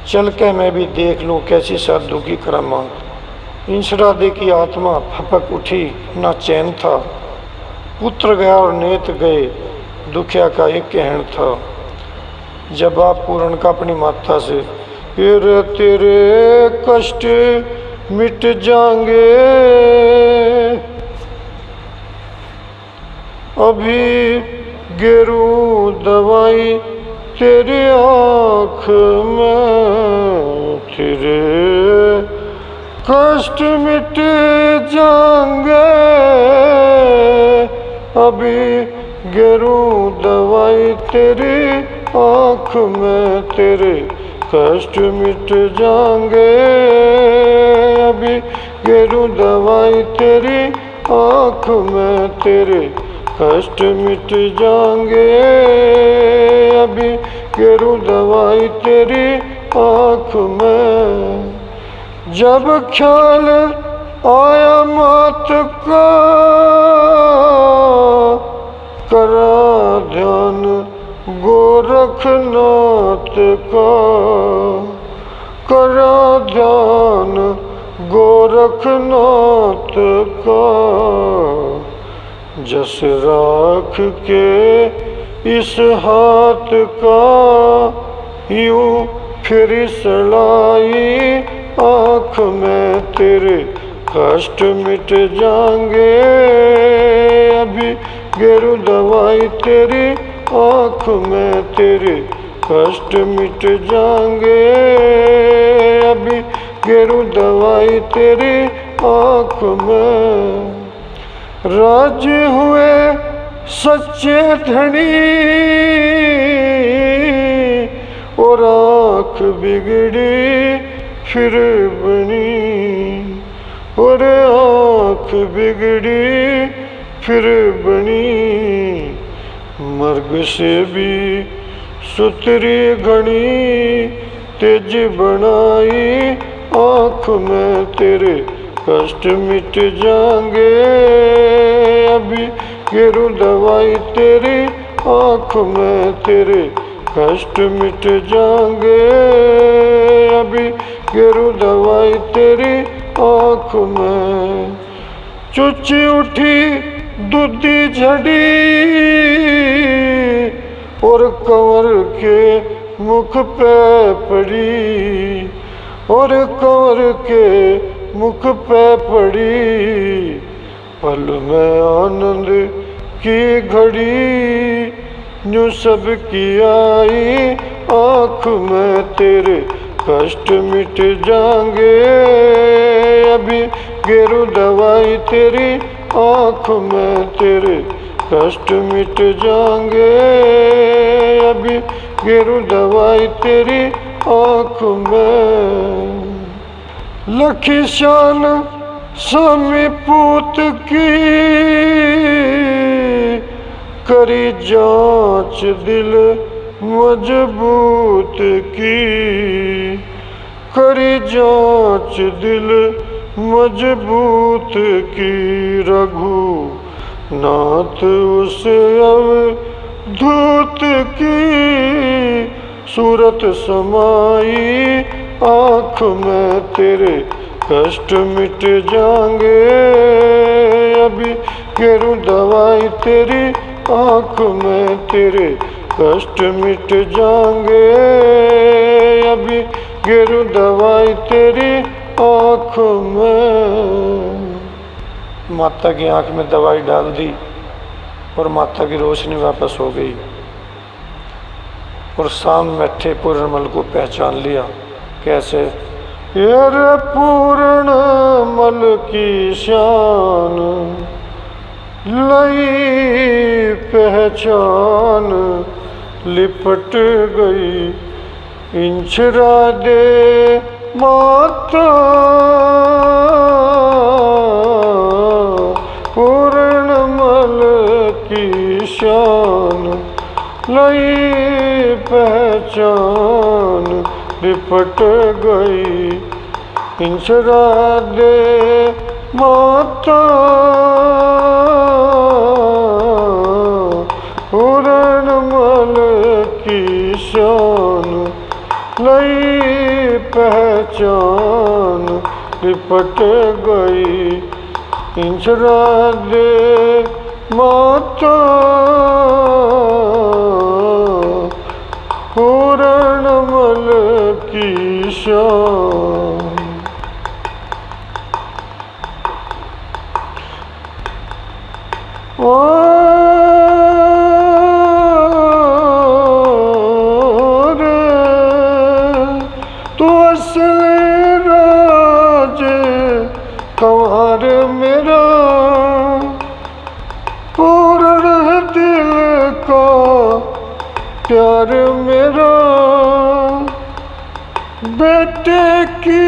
चल के मैं भी देख लूँ कैसी साधु की करामात। इंसरा दे की आत्मा फपक उठी, ना चैन था, पुत्र गया और नेत गए, दुखिया का एक कहन था। जब आप पूर्ण का अपनी माता से, फिर तेरे कष्ट मिट जाएंगे, अभी गेरू दवाई तेरी आँख में, तेरे कष्ट मिट जाएंगे, अभी गेरू दवाई तेरी आँख में, तेरे कष्ट मिट जाएंगे, अभी गेरू दवाई तेरी आँख में, तेरे कष्ट मिट जाएंगे, अभी गेरू दवाई तेरी आँख में। जब ख्याल आया मात का, करा ध्यान गोरखनाथ का, करा ध्यान गोरखनाथ का, जस राख के इस हाथ का, यूं फिर सलाई आँख में, तेरे कष्ट मिट जाएंगे, अभी गेरू दवाई तेरी आँख में, तेरे कष्ट मिट जाएंगे, अभी गेरू दवाई तेरी आँख में। राजी हुए सच्चे धनी, और आँख बिगड़ी फिर बनी, और आँख बिगड़ी फिर बनी, मर्ग से भी सुतरी घनी, तेज बनाई आँख में, तेरे कष्ट मिट जाएंगे, अभी गेरू दवाई तेरी आँख में, तेरे कष्ट मिट जाएंगे, अभी गेरू दवाई तेरी आँख में। चुची उठी दूधी झड़ी, और कंवर के मुख पे पड़ी, और कंवर के मुख पे पड़ी, पल में आनंद की घड़ी, यूं सब की आई आँख में, तेरे कष्ट मिट जाएंगे, अभी गेरू दवाई तेरी आँख में, तेरे कष्ट मिट जाएंगे, अभी गेरू दवाई तेरी आँख में। लखी शान स्वामी पूत की, करी जांच दिल मजबूत की, करी जांच दिल मजबूत की, रघु नाथ उस अवधूत की, सूरत समाई आँख में, तेरे कष्ट मिट जाएंगे, अभी गेरू दवाई तेरी आँख में, तेरे कष्ट मिट जाएंगे, अभी गेरू दवाई तेरी आँख में। माता की आँख में दवाई डाल दी और माता की रोशनी वापस हो गई, और सामने बैठे पूर्णमल को पहचान लिया। कैसे? ये पूर्णमल की शान लई पहचान, लिपट गई इंचरा दे माता, पूर्णमल की शान लई पहचान, लिपट गई इंचरा दे माता, जान लिपट गई। इंसरा दे माता पूर्णमल की शान। तू असली राज कंवर मेरा, पूर्ण दिल का प्यार मेरा। बेटे की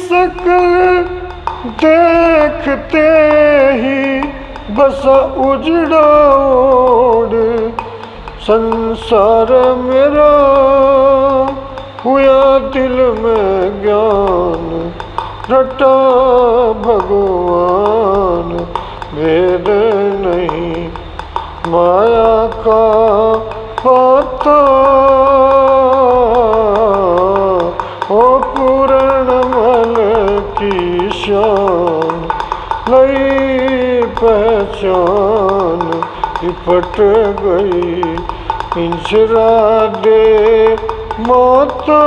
शक्ल देखते ही बसा उजड़ा ओढ़ संसार मेरा। हुआ दिल में ज्ञान रटा भगवान, भेद नहीं माया का पाता। ओ पूर्णमल की शान लई पहचान लिपट गई। इंसरा दे माता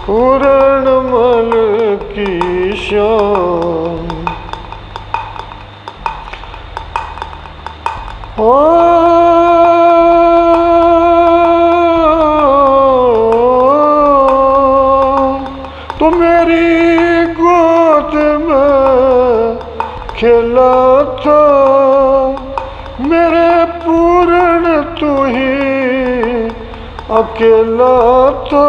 पूर्णमल की शान। तो मेरी गोद में खेला था, मेरे पूर्ण तू ही अकेला था।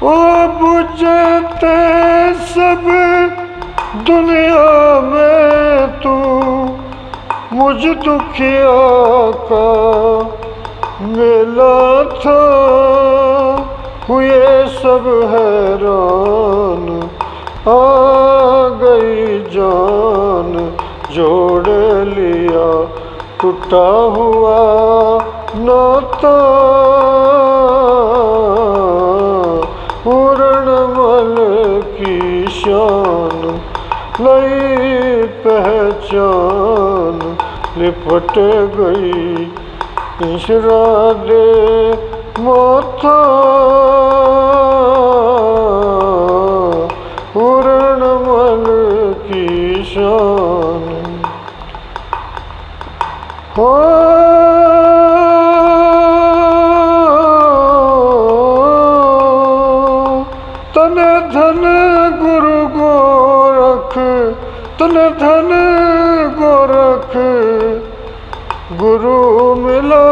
ओ बुझते सब दुनिया में तू मुझ दुखिया का मेला था। हुए सब हैरान आ गई जान, जोड़ लिया टूटा हुआ नाता। पूर्णमल की शान लई पहचान लिपट गई। इंसरा दे माता पूर्णमल की शान। हो तन धन गुरु गोरख, तन धन गोरख गुरु मिला।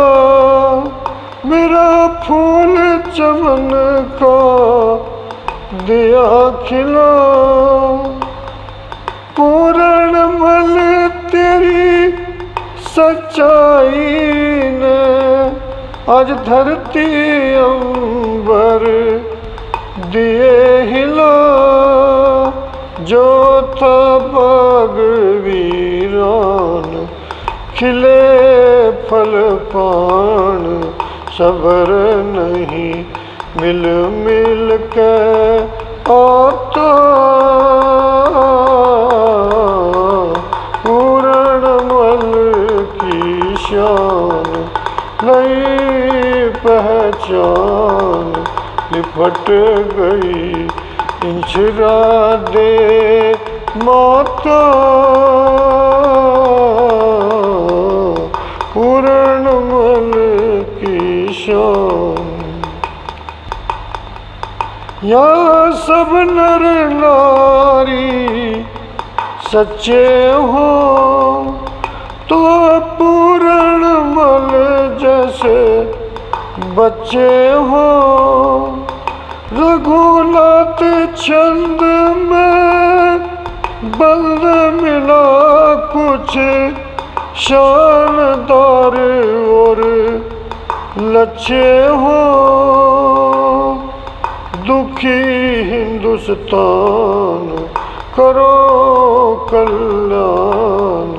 मेरा फूल चमन का दिया खिला। पूर्णमल तेरी सच्चाई ने आज धरती अंबर दिए हिला। जो था बाग वीरान खिले फल पान, सबर नहीं मिल मिल के आता। पूर्णमल की शान नई पहचान लिपट गई। इंसरा दे माता पूर्णमल की शान। यहाँ सब नर नारी सच्चे हो तो पूर्णमल जैसे बच्चे हो। रघुनाथ छंद में बंद मिला कुछ शानदार और लच्छे हो। दुखी हिंदुस्तान करो कल्याण,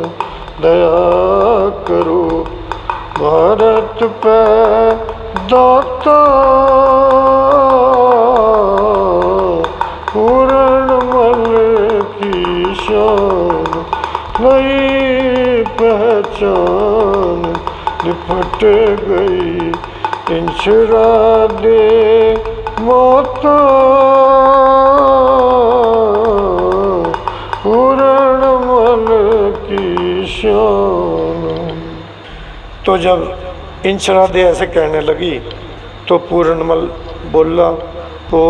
दया करो भारत पे दाता। माता पूर्णमल की शान नई पहचान लिपट गई इंशरा दे माता पूर्णमल की शान। तो जब इंशरा दे ऐसे कहने लगी तो पूर्णमल बोला, ओ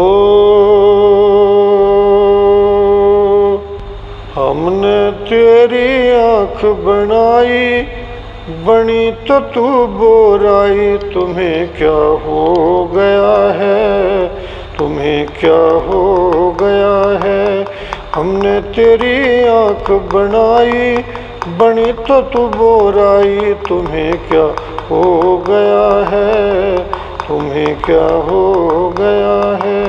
हमने तेरी आँख बनाई बनी तो तू बोराई, तुम्हें क्या हो गया है, तुम्हें क्या हो गया है। हमने तेरी आँख बनाई बनी तो तू बोराई, तुम्हें क्या हो गया है, तुम्हें क्या हो गया है।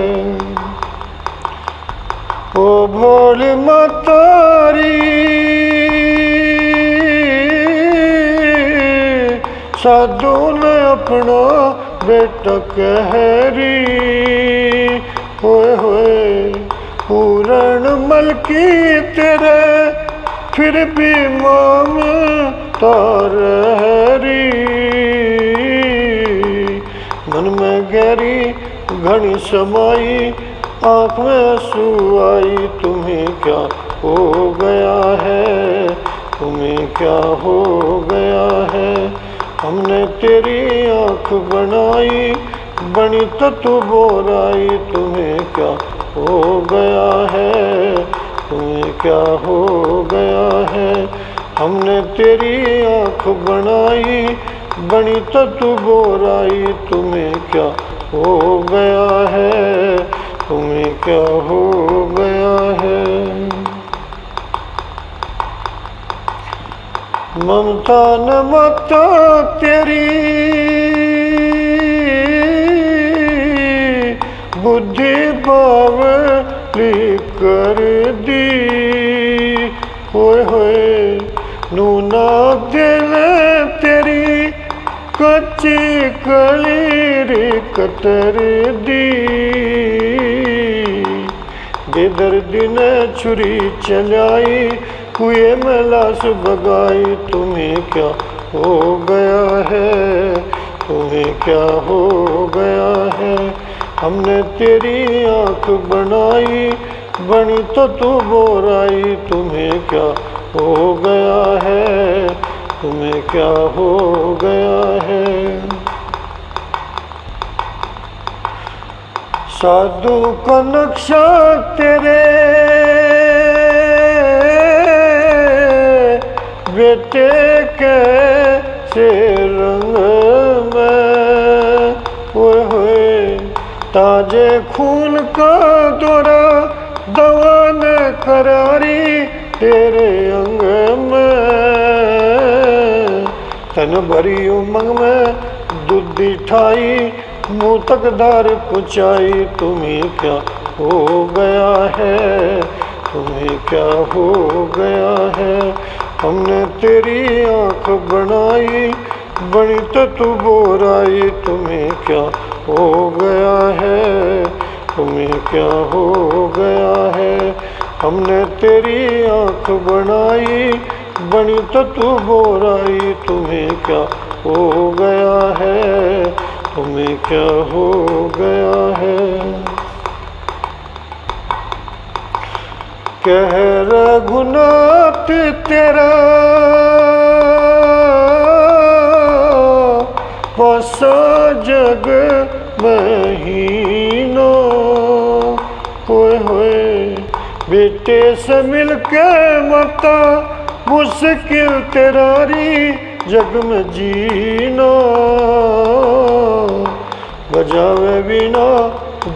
ओ भोली मतारी साधु ने अपना बेटा कहरी, होए होए पूर्णमल की तेरे फिर भी ममता रहरी। मन में गहरी घनी समाई आँख में आंसू आई, तुम्हें क्या हो गया है, तुम्हें क्या हो गया है। हमने तेरी आँख बनाई बनी तो तू बोराई, तुम्हें क्या हो गया है, तुम्हें क्या हो गया है। हमने तेरी आँख बनाई बनी तो तू बोराई, तुम्हें क्या हो गया है, तुम्हें क्या हो गया है। ममता न मता तेरी बुद्धि बावली कर दी, होए होए नूना दिल तेरी कच्ची कलीरी कतर दी। बेदर्दी ने छुरी चलाई कुएं में लाश बगाई, तुम्हें क्या हो गया है, तुम्हें क्या हो गया है। हमने तेरी आँख बनाई बनी तो तू बोराई, तुम्हें क्या हो गया है, तुम्हें क्या हो गया है। साधु का नक्शा तेरे बेटे के से रंग में, होए होए ताजे खून का दौरा दवान करारी तेरे अंग में। तन भरी उमंग में दूधी ठाई मुँह तक दार पुचाई, तुम्हें क्या हो गया है, तुम्हें क्या हो गया है। हमने तेरी आँख बनाई बनी तो तू बोराई, तुम्हें क्या हो गया है, तुम्हें क्या हो गया है। हमने तेरी आँख बनाई बनी तो तू बोराई, तुम्हें क्या हो गया है, तुम्हें क्या हो गया है। कह रघुनाथ तेरा बसा जग महीनो, होए होए बेटे से मिलके मता मुश्किल तेरारी जग में जीना। बजावे बिना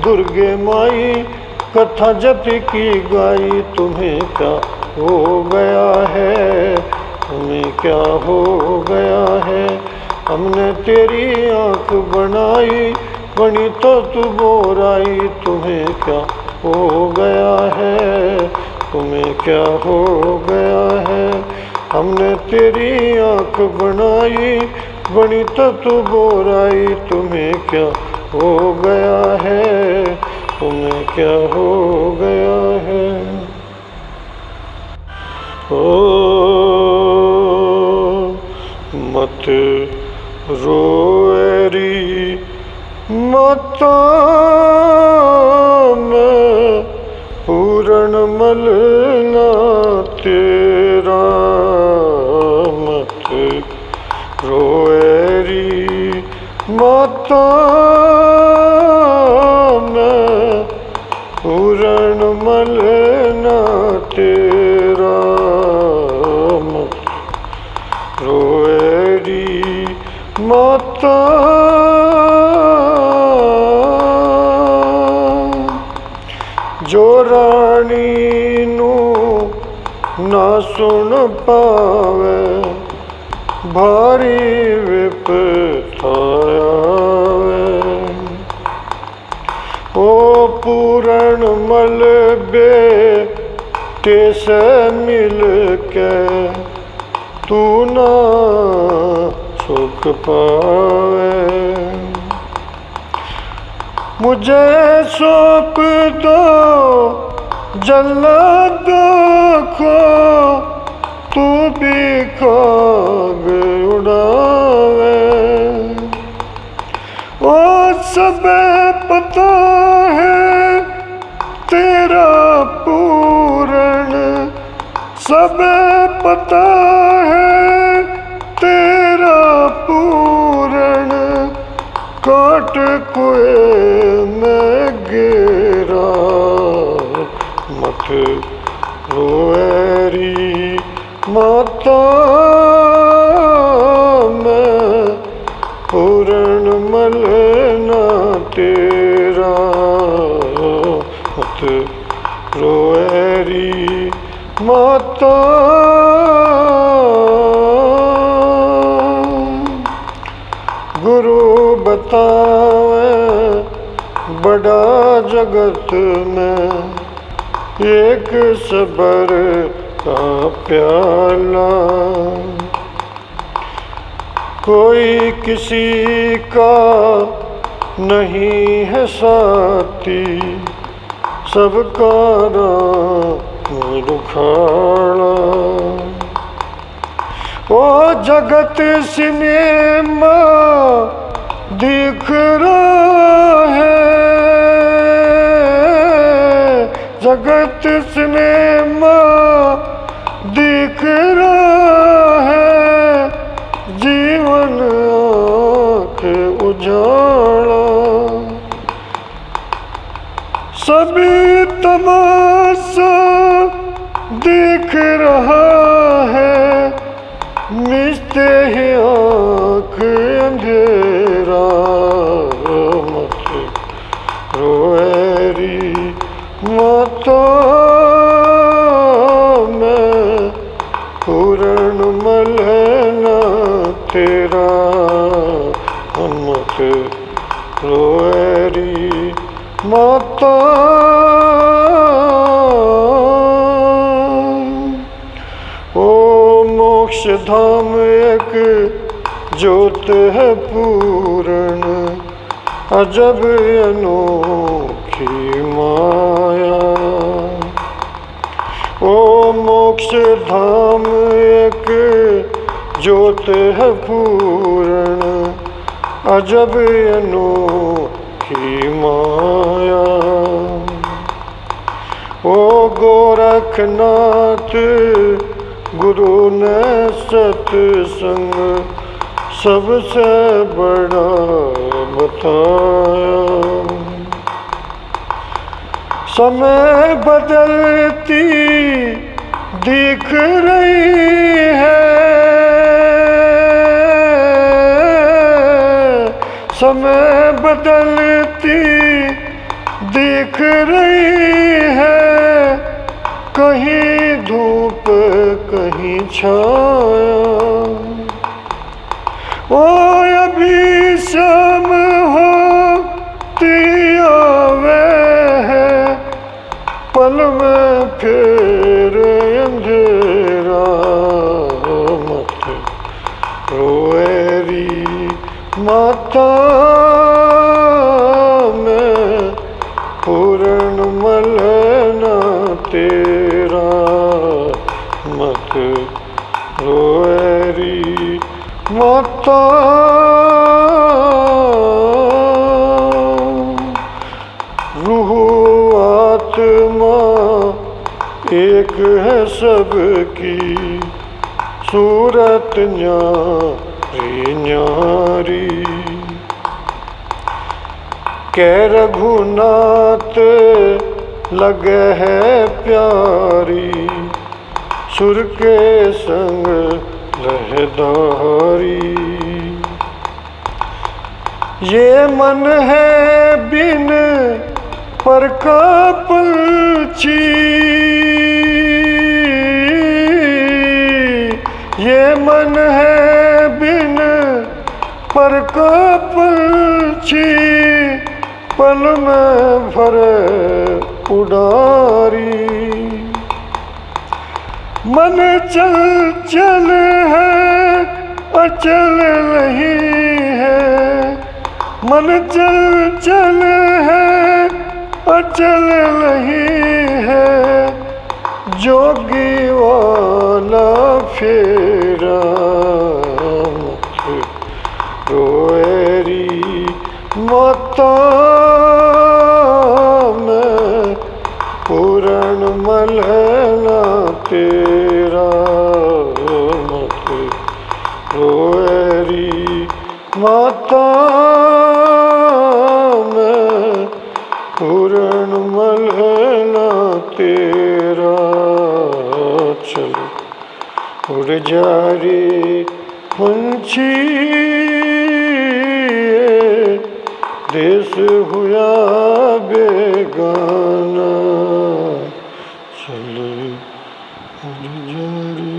दुर्गे माई कथा जत की गाई, तुम्हें क्या हो गया है, तुम्हें क्या हो गया है। हमने तेरी आँख बनाई बनी तो तू बोराई, तुम्हें क्या हो गया है, तुम्हें क्या हो गया है। हमने तेरी आँख बनाई बनी तो तू बोराई, तुम्हें क्या हो गया है, तुम्हें क्या हो गया है। ओ मत रोएरी माता, मैं पूरण मलना तेरा। मत रोएरी माता, मैं पूरण मलना तेरा। मत रोएरी माता, जो रानी नू ना सुन पावे, भारी विपता आवे। ओ पूरण मल बेटे से मिल के, तू ना सुख पावे। मुझे सौंप दो जल्लाद को, तू भी खाग उड़ावे। ओ सब पता है तेरा पूरण, सब पता है तेरा पूरण। काट कुएं में गिरा, मत रोएरी माता, मैं पूरण मलना तेरा। मत रोएरी माता, गुरु बतावे बड़ा जगत में, एक सबर का प्याला। कोई किसी का नहीं है साथी, सबका राम दुखाड़ा। ओ जगत सिनेमा दिख रहा है, जगत सिनेमा दिख रहा है। जीवन आँख उजाला, सभी तमाशा दिख रहा है। मिलते ही आँख अंधेरा, मत रोएरी माता, मैं पूरण मलना तेरा। मत रोएरी माता, ओ मोक्ष धाम एक ज्योत है पूरण, अजब अनोखी माया। ओ मोक्ष धाम एक ज्योत है पूरण, अजब अनोखी माया। ओ गोरखनाथ गुरु ने सत्संग सबसे बड़ा बताया। समय बदलती दिख रही है, समय बदलती दिख रही है। कहीं धूप कहीं छाया, ओ अभी शाम होती आवे है, पल में फिर अंधेरा। मत रोएरी माता, तेरा मत रोएरी माता। रूह आत्मा एक है सबकी, सूरत न्यारी न्यारी। कै रघुनाथ लगे है प्यारी, सुर के संग रहदारी। ये मन है बिन पर का पंछी, ये मन है बिन पर का पंछी, पल में भरे उडारी। मन चंचल है अचल नहीं है, मन चंचल है अचल नहीं है। जोगी वाला फेरा मत रोएरी माता। मैं पूर्ण मलहना तेरा मत रोएरी माता। मैं पूर्ण मलहना तेरा। चलो उड़ जा रे पंछी, देश हुआ बेगाना। चलो उड़ जा रे